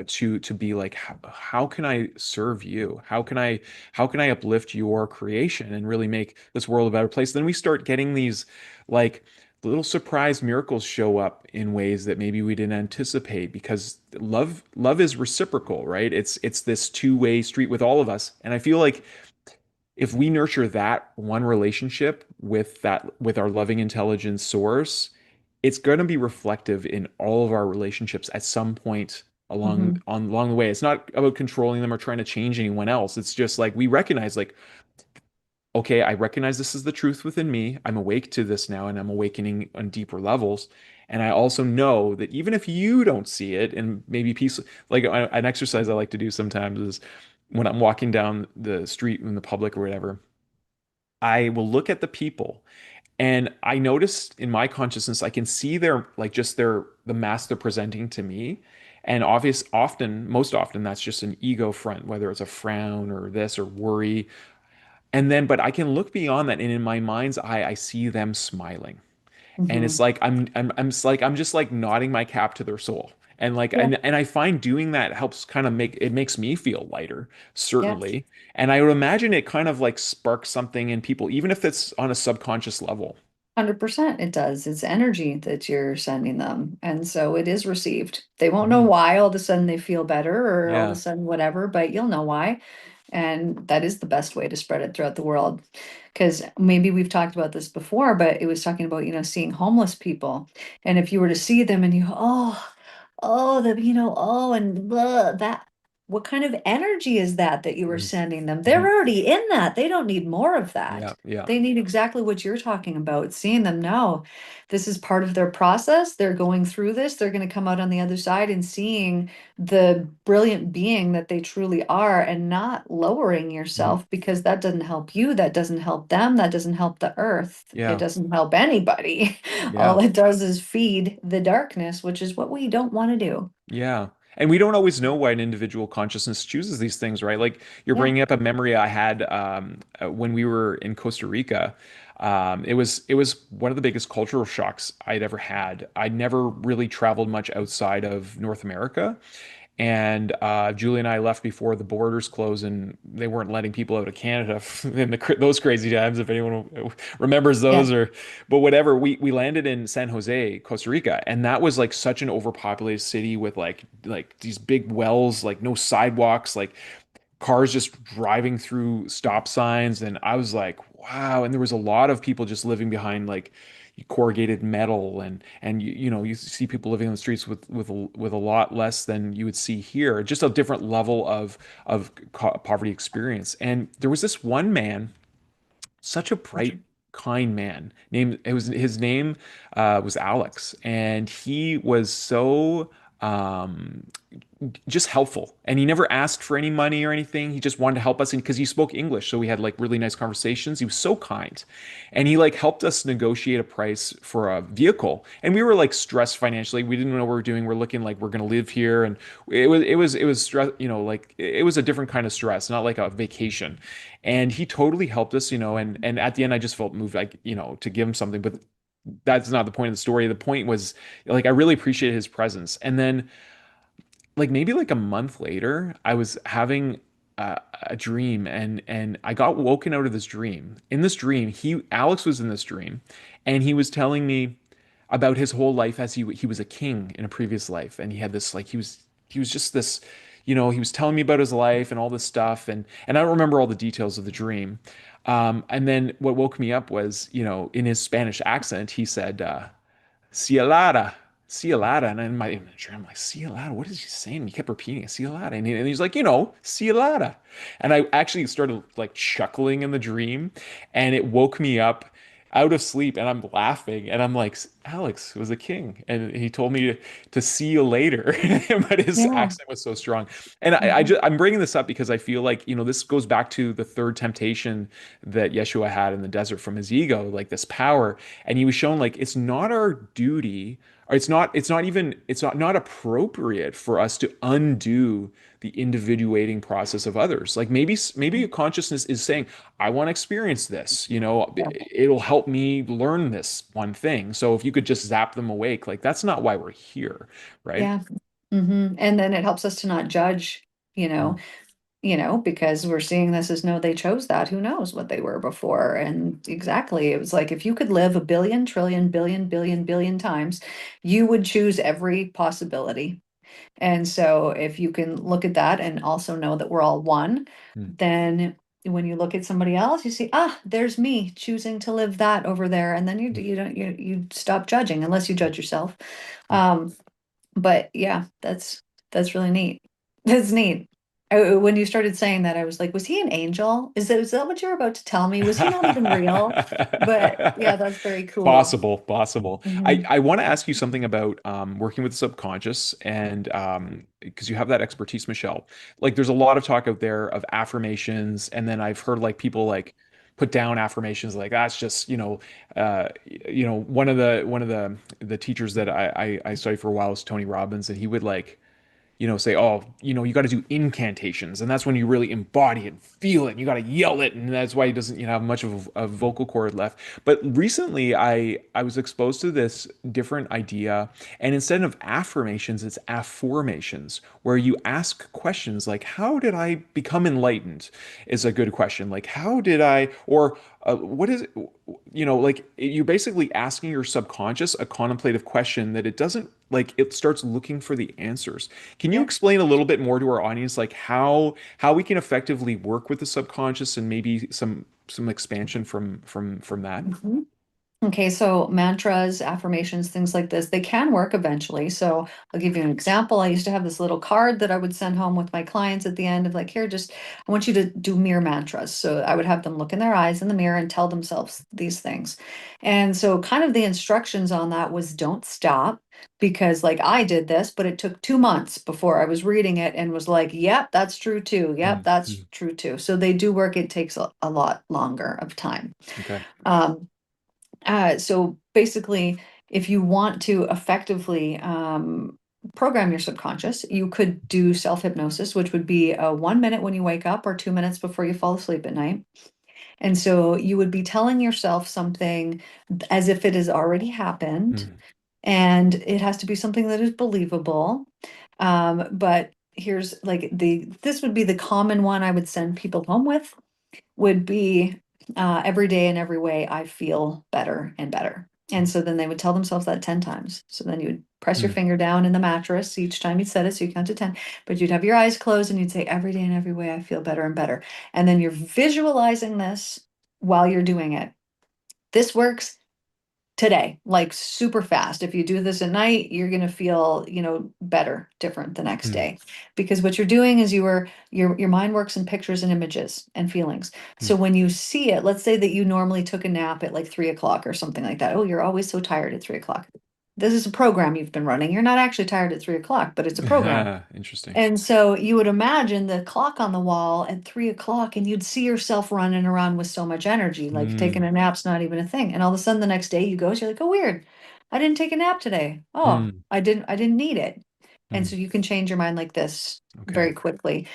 to be like, how can I serve you? How can I uplift your creation and really make this world a better place? Then we start getting these like little surprise miracles show up in ways that maybe we didn't anticipate, because love is reciprocal, right? It's this two-way street with all of us. And I feel like if we nurture that one relationship with our loving intelligence source, it's going to be reflective in all of our relationships at some point Mhm. along the way. It's not about controlling them or trying to change anyone else. It's just like we recognize, like, okay, I recognize this is the truth within me. I'm awake to this now, and I'm awakening on deeper levels. And I also know that even if you don't see it, and maybe peace, like an exercise I like to do sometimes is when I'm walking down the street in the public or whatever, I will look at the people, and I notice in my consciousness, I can see their, like, just the mask they're presenting to me. And most often, that's just an ego front, whether it's a frown or this or worry. And then, but I can look beyond that, and in my mind's eye, I see them smiling. And it's Mhm. like I'm just like nodding my cap to their soul. And like Yeah. and I find doing that helps kind of makes me feel lighter, Yeah. certainly. And I would imagine it kind of like sparks something in people, even if it's on a subconscious level. 100% it does. It's energy that you're sending them. And so it is received. They won't know Mhm. why all of a sudden they feel better or all of a Yeah. sudden whatever, but you'll know why. And that is the best way to spread it throughout the world. Because maybe we've talked about this before, but it was talking about, seeing homeless people. And if you were to see them and you, and blah, that, what kind of energy is that you were Mhm. sending them? They're Mhm. already in that. They don't need more of that. Yeah. Yeah. They need exactly what you're talking about, seeing them know this is part of their process. They're going through this. They're going to come out on the other side and seeing the brilliant being that they truly are, and not lowering Mhm. yourself, because that doesn't help you. That doesn't help them. That doesn't help the earth. It Yeah. doesn't help anybody. All Yeah. it does is feed the darkness, which is what we don't want to do. Yeah. And we don't always know why an individual consciousness chooses these things, right? Like you're Yeah. bringing up a memory I had when we were in Costa Rica. It was one of the biggest cultural shocks I'd ever had. I'd never really traveled much outside of North America. And Julie and I left before the borders closed, and they weren't letting people out of Canada in those crazy times. If anyone remembers Yeah. those, or but whatever, we landed in San Jose, Costa Rica, and that was like such an overpopulated city with like these big wells, like no sidewalks, like cars just driving through stop signs. And I was like, wow. And there was a lot of people just living behind like corrugated metal, and you see people living on the streets with a lot less than you would see here, just a different level of poverty experience. And there was this one man, such a bright, kind man, named it was his name was Alex, and he was so um just helpful, and he never asked for any money or anything. He just wanted to help us, and because he spoke English, so we had like really nice conversations. He was so kind, and he like helped us negotiate a price for a vehicle. And we were like stressed financially. We didn't know what we were doing. We're looking like we're going to live here, and it was stress, like it was a different kind of stress, not like a vacation. And he totally helped us, and at the end I just felt moved, like, to give him something. But that's not the point of the story. The point was, like, I really appreciated his presence. And then, like, maybe like a month later, I was having a dream, and I got woken out of this dream. In this dream, Alex was in this dream, and he was telling me about his whole life as he was a king in a previous life, and he had this, like, he was just this, he was telling me about his life and all this stuff, and I don't remember all the details of the dream. And then what woke me up was, in his Spanish accent, he said, Cielada, Cielada. And in my imagery, I'm like, Cielada, what is he saying? He kept repeating it, Cielada. And he's like, Cielada. And I actually started like chuckling in the dream, and it woke me up out of sleep, and I'm laughing, and I'm like, Alex was a king. And he told me to see you later. But his Yeah. accent was so strong. And Mhm. I'm bringing this up because I feel like, this goes back to the third temptation that Yeshua had in the desert from his ego, like this power. And he was shown, like, it's not our duty, or it's not appropriate for us to undo the individuating process of others. Like, maybe a consciousness is saying, I want to experience this, Yeah. it'll help me learn this one thing. So if you could just zap them awake, like, that's not why we're here, right? Yeah. And then it helps us to not judge, you know, Mm, because we're seeing this as no, they chose that. Who knows what they were before? And exactly, it was like if you could live a billion, trillion, billion, billion, billion times, you would choose every possibility. And so if you can look at that and also know that we're all one, mm, then when you look at somebody else, you see, ah, there's me choosing to live that over there. And then mm, you stop judging unless you mm, judge yourself. mm. Um, but yeah, that's really neat. That's neat. When you started saying that, I was like, was he an angel? Is that what you're about to tell me? Was he not even real? But yeah, that's very cool. Possible, possible. I, Hmm. I want to ask you something about working with the subconscious and because you have that expertise, Michelle. Like there's a lot of talk out there of affirmations, and then I've heard like people like put down affirmations like that's just, one of the teachers that I studied for a while was Tony Robbins, and he would like say, oh, you got to do incantations, and that's when you really embody it and feel it. And you got to yell it, and that's why he doesn't, have much of a vocal cord left. But recently, I was exposed to this different idea, and instead of affirmations, it's affirmations, where you ask questions like, "How did I become enlightened?" Is a good question. Like, how did I, or what is it? Like you're basically asking your subconscious a contemplative question that it doesn't like. It starts looking for the answers. Can you Yeah. explain a little bit more to our audience, like how we can effectively work with the subconscious and maybe some expansion from that? Mhm. Okay, so mantras, affirmations, things like this, they can work eventually. So I'll give you an example. I used to have this little card that I would send home with my clients at the end of like, here, just I want you to do mirror mantras. So I would have them look in their eyes in the mirror and tell themselves these things. And so kind of the instructions on that was don't stop because like I did this, but it took 2 months before I was reading it and was like, yep, that's true too. Yep, Mm, that's mm, true too. So they do work. It takes a lot longer of time. okay. Um, so basically, if you want to effectively program your subconscious, you could do self hypnosis, which would be 1 minute when you wake up or 2 minutes before you fall asleep at night. And so you would be telling yourself something as if it has already happened, Mm, and it has to be something that is believable. But here's like this would be the common one I would send people home with would be every day in every way, I feel better and better. And so then they would tell themselves that 10 times. So then you would press your mm, finger down in the mattress each time you said it. So you count to 10, but you'd have your eyes closed and you'd say, every day in every way, I feel better and better. And then you're visualizing this while you're doing it. This works today, like super fast. If you do this at night, you're going to feel, better, different the next mm, day. Because what you're doing is your mind works in pictures and images and feelings. So mm, when you see it, let's say that you normally took a nap at like 3 o'clock or something like that. Oh, you're always so tired at 3 o'clock. This is a program you've been running. You're not actually tired at 3 o'clock, but it's a program. interesting. And so you would imagine the clock on the wall at 3 o'clock, and you'd see yourself running around with so much energy, like taking Mm, a nap's not even a thing. And all of a sudden the next day you go, so you're like, oh, weird. I didn't take a nap today. Oh, mm, I didn't need it. And mm, so you can change your mind like this okay. very quickly.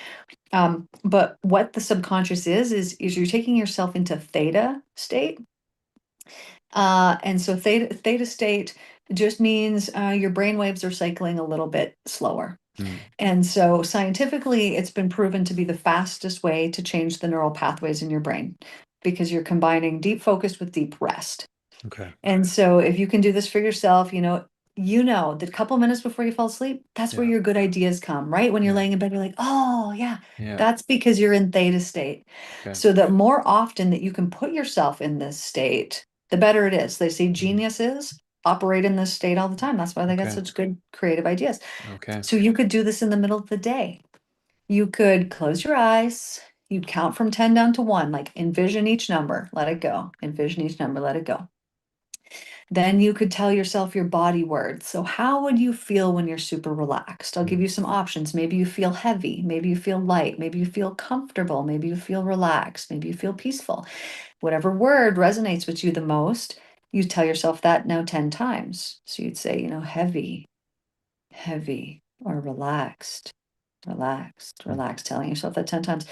But what the subconscious is you're taking yourself into theta state. And so theta state just means your brain waves are cycling a little bit slower. Mm, And so scientifically, it's been proven to be the fastest way to change the neural pathways in your brain because you're combining deep focus with deep rest. okay. And so if you can do this for yourself, you know that couple minutes before you fall asleep, that's where Yeah. your good ideas come, right? When you're Yeah. laying in bed, you're like, oh yeah, Yeah. that's because you're in theta state. Okay. So that more often that you can put yourself in this state, the better it is. They say Mm, geniuses operate in this state all the time. That's why they get okay. such good creative ideas. Okay. So you could do this in the middle of the day. You could close your eyes. You'd count from 10 down to 1, like envision each number, let it go. Envision each number, let it go. Then you could tell yourself your body words. So, how would you feel when you're super relaxed? I'll give Mm, you some options. Maybe you feel heavy. Maybe you feel light. Maybe you feel comfortable. Maybe you feel relaxed. Maybe you feel peaceful. Whatever word resonates with you the most, you tell yourself that now 10 times. So, you'd say, heavy, heavy, or relaxed, relaxed, mm, relaxed, telling yourself that 10 times.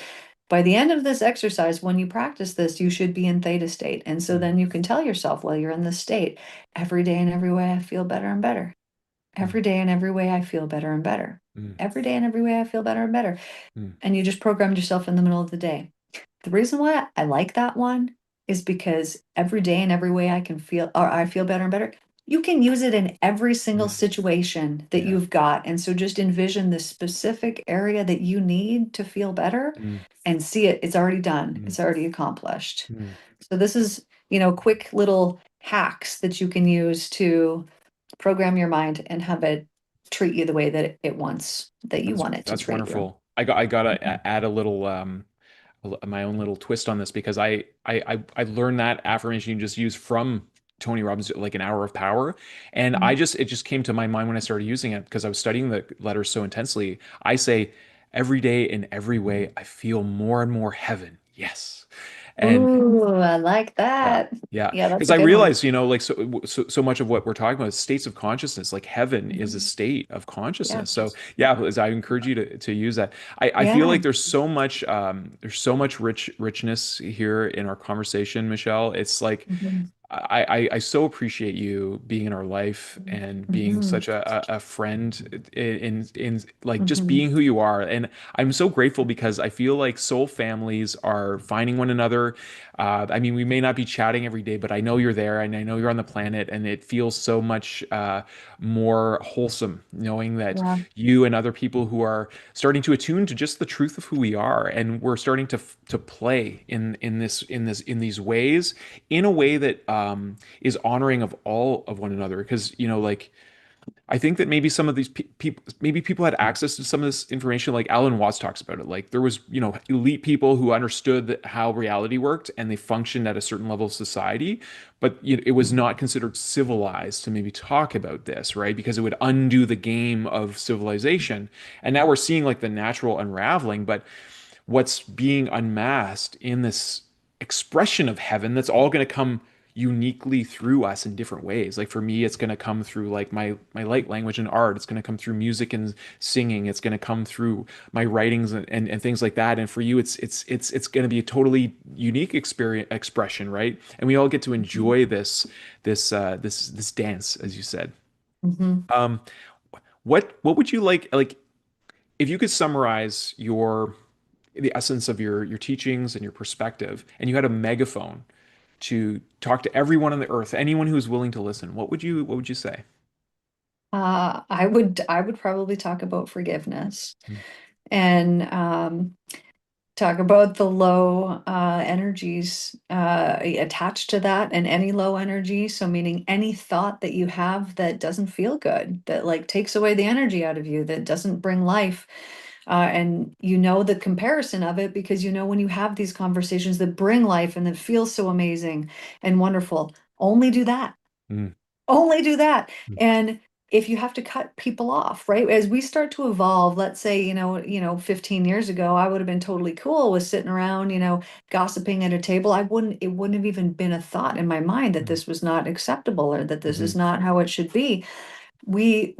By the end of this exercise, when you practice this, you should be in theta state. And so mm. then you can tell yourself, well, you're in this state every day and every way, I feel better and better. Mm, Every day and every way I feel better and better. mm, Every day and every way I feel better and better. mm, And you just programmed yourself in the middle of the day. The reason why I like that one is because every day and every way I can feel, or I feel better and better, you can use it in every single mm. situation that Yeah. you've got. And so just envision the specific area that you need to feel better Mm, and see it. It's already done. mm, It's already accomplished. mm. So this is, quick little hacks that you can use to program your mind and have it treat you the way that it wants, that you want it to That's treat you. wonderful. I gotta add a little my own little twist on this because I learned that affirmation you just used from Tony Robbins, like an hour of power, and Mhm. it just came to my mind when I started using it because I was studying the letters so intensely. I say every day in every way I feel more and more heaven. Yes, and Ooh, I like yeah. that. Yeah, Yeah, that's because a I good one. realize, like so much of what we're talking about is states of consciousness. Like heaven is a Mhm. state of Yeah. consciousness. So yeah, I encourage you to use that. I feel Yeah. like there's so much richness here in our conversation, Michelle. It's like Mhm. I so appreciate you being in our life and being Mhm. such a friend in like just Mhm. being who you are. And I'm so grateful because I feel like soul families are finding one another. I mean, we may not be chatting every day, but I know you're there and I know you're on the planet, and it feels so much more wholesome knowing that Yeah. you and other people who are starting to attune to just the truth of who we are, and we're starting to play in these ways in a way that is honoring of all of one another. Because like I think that maybe some of these people, maybe people had access to some of this information, like Alan Watts talks about it. Like there was, elite people who understood how reality worked and they functioned at a certain level of society, but it was not considered civilized to maybe talk about this, right? Because it would undo the game of civilization. And now we're seeing like the natural unraveling, but what's being unmasked in this expression of heaven that's all going to come uniquely through us in different ways. Like for me, it's going to come through like my light language and art. It's going to come through music and singing. It's going to come through my writings and things like that. And for you, it's going to be a totally unique experience expression, right? And we all get to enjoy this dance, as you said. Mhm. Um, what would you like if you could summarize the essence of your teachings and your perspective, and you had a megaphone to talk to everyone on the earth, anyone who is willing to listen, what would you say? I would probably talk about forgiveness Mm, and talk about the low energies attached to that, and any low energy. So, meaning any thought that you have that doesn't feel good, that like takes away the energy out of you, that doesn't bring life. And the comparison of it, because when you have these conversations that bring life and that feel so amazing and wonderful, only do that. mm, Only do that. mm, And if you have to cut people off, right? As we start to evolve, let's say, 15 years ago, I would have been totally cool with sitting around, gossiping at a table. It wouldn't have even been a thought in my mind that mm, this was not acceptable or that this is mhm, not how it should be. We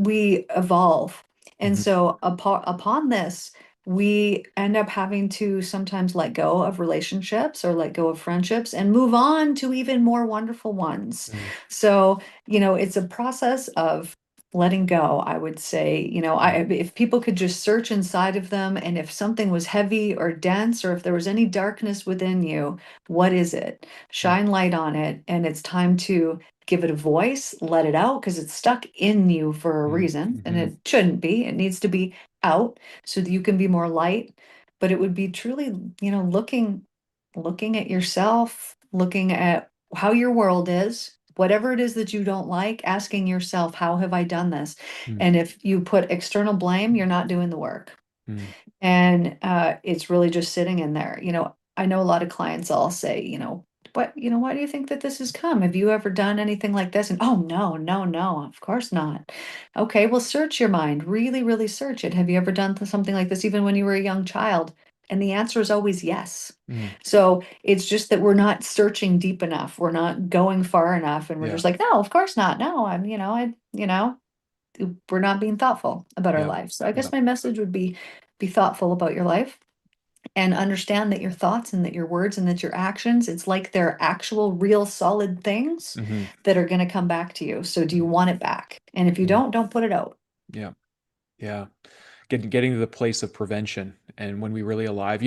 evolve. And mhm, so upon this, we end up having to sometimes let go of relationships or let go of friendships and move on to even more wonderful ones. mm, So, it's a process of letting go, I would say. mm, If people could just search inside of them, and if something was heavy or dense, or if there was any darkness within you, what is it? mm, Shine light on it, and it's time to give it a voice, let it out, because it's stuck in you for a mm, reason, and mhm, it shouldn't be. It needs to be out so that you can be more light. But it would be truly, looking at yourself, looking at how your world is, whatever it is that you don't like, asking yourself, how have I done this? mm, And if you put external blame, you're not doing the work. mm, And it's really just sitting in there. I know a lot of clients all say, but why do you think that this has come? Have you ever done anything like this? And oh, no, no, no, of course not. Okay, well, search your mind, really, really search it. Have you ever done something like this even when you were a young child? And the answer is always yes. mm. So it's just that we're not searching deep enough. We're not going far enough. And we're Yeah, just like, no, of course not. No, we're not being thoughtful about our yeah, lives. So I yeah. guess my message would be thoughtful about your life, and understand that your thoughts and that your words and that your actions, it's like they're actual, real, solid things Hmm. that are going to come back to you. So do you want it back? And if you Yeah. don't put it out. Yeah. Yeah. Getting to the place of prevention, and when we really alive,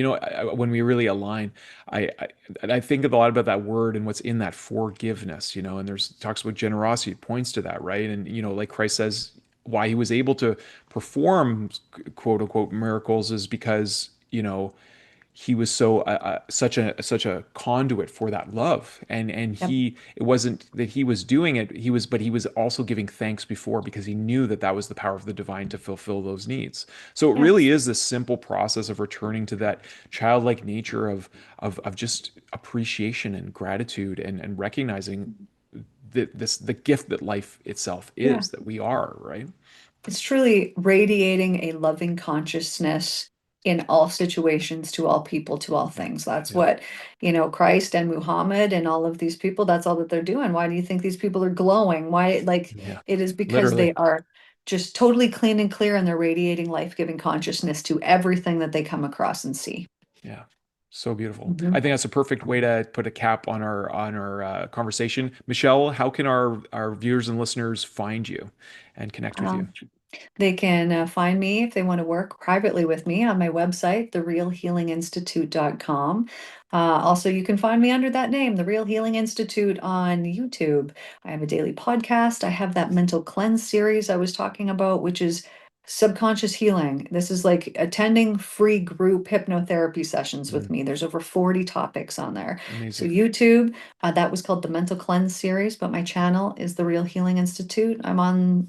when we really align, and I think a lot about that word and what's in that forgiveness, and there's talks about generosity, it points to that, right? And like Christ says, why he was able to perform quote unquote miracles is because he was so such a conduit for that love, and Yep. it wasn't that he was doing it, but he was also giving thanks before, because he knew that that was the power of the divine to fulfill those needs. So it really Yes. is this simple process of returning to that childlike nature of just appreciation and gratitude, and recognizing the gift that life itself Yeah. is, that we are, right? It's truly radiating a loving consciousness in all situations, to all people, to all Yeah, things. That's yeah, what, Christ and Muhammad and all of these people, that's all that they're doing. Why do you think these people are glowing? Why, like, yeah, it is because literally. they are just totally clean and clear, and they're radiating life-giving consciousness to everything that they come across and see. Yeah. So beautiful. Mhm. I think that's a perfect way to put a cap on our conversation. Michelle, how can our viewers and listeners find you and connect with you? Um, They can find me if they want to work privately with me on my website, therealhealinginstitute.com. Also, you can find me under that name, The Real Healing Institute, on YouTube. I have a daily podcast. I have that mental cleanse series I was talking about, which is subconscious healing. This is like attending free group hypnotherapy sessions with Mm, me. There's over 40 topics on there. So amazing. YouTube, that was called the Mental Cleanse series, but my channel is The Real Healing Institute. I'm on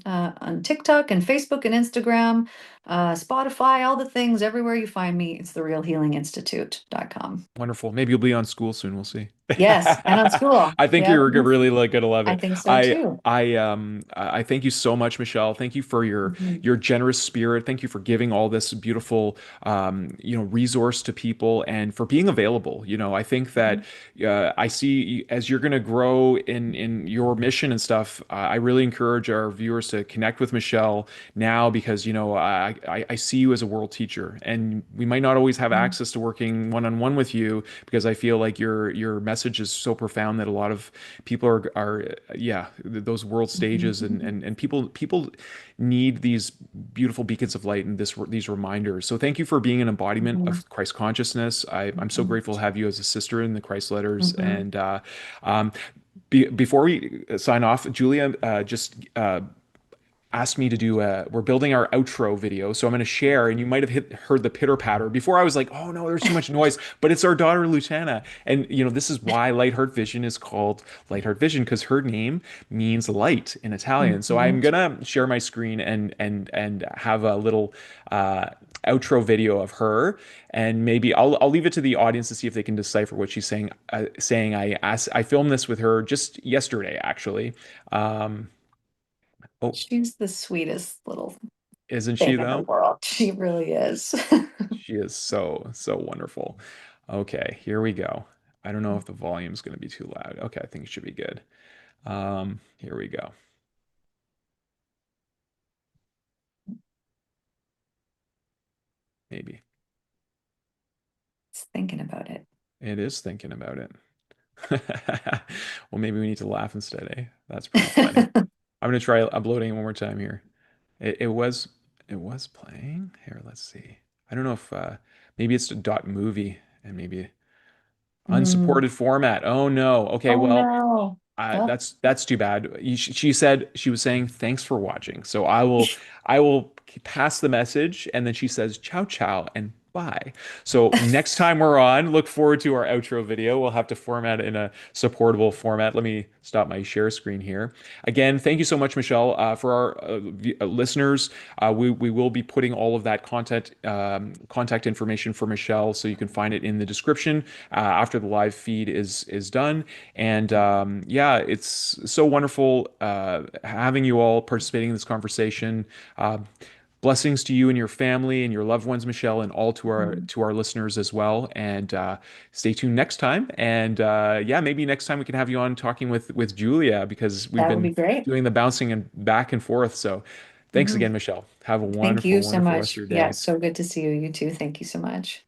TikTok and Facebook and Instagram, Spotify, all the things. Everywhere you find me, it's therealhealinginstitute.com. Wonderful. Maybe you'll be on school soon. We'll see. Yes, and on school. I think Yep, you're really like gonna love I it. think so I too. I thank you so much, Michelle. Thank you for your Mhm, your generous spirit. Thank you for giving all this beautiful resource to people, and for being available. I think that mhm, I see as you're gonna grow in your mission and stuff. I really encourage our viewers to connect with Michelle now, because I see you as a world teacher, and we might not always have mhm, access to working one on one with you, because I feel like your message is so profound that a lot of people are yeah, those world stages, and people need these beautiful beacons of light and these reminders. So thank you for being an embodiment mhm, of Christ consciousness. I'm so mhm, grateful to have you as a sister in the Christ letters. mhm. And um, before we sign off, Julia just asked me to do we're building our outro video, so I'm going to share, and you might have heard the pitter patter before. I was like, oh no, there's too much noise, but it's our daughter Lutana. And this is why Light Heart Vision is called Light Heart Vision, because her name means light in Italian. So I'm Mhm. gonna share my screen and have a little outro video of her, and maybe I'll leave it to the audience to see if they can decipher what she's saying. I filmed this with her just yesterday, actually. um oh, She's the sweetest little isn't she thing in the though? world. She really is. She is so, so wonderful. Okay, here we go. I don't know if the volume's going to be too loud. Okay, I think it should be good. Here we go. Maybe. Just thinking about it. It is thinking about it. Well, maybe we need to laugh instead, eh? That's pretty funny. I'm gonna try uploading it one more time here. It was playing. Here, let's see. I don't know if maybe it's a dot movie, and maybe Mm. unsupported format. Oh no. Okay, Oh well, no. Oh. that's too bad. She said she was saying thanks for watching. So I will pass the message, and then she says ciao ciao and bye. So next time we're on, look forward to our outro video. We'll have to format it in a supportable format. Let me stop my share screen here. Again, thank you so much, Michelle. For our listeners, we will be putting all of that contact information for Michelle, so you can find it in the description after the live feed is done. And yeah, it's so wonderful having you all participating in this conversation. Blessings to you and your family and your loved ones, Michelle, and all to our Mm. to our listeners as well. And stay tuned next time. And yeah, maybe next time we can have you on talking with Julia, because we've That would been be great. doing the bouncing and back and forth. So thanks Mhm. again, Michelle. Have a Thank wonderful, you so wonderful rest of much. your Yeah, day. so good to see you. You too. Thank you so much.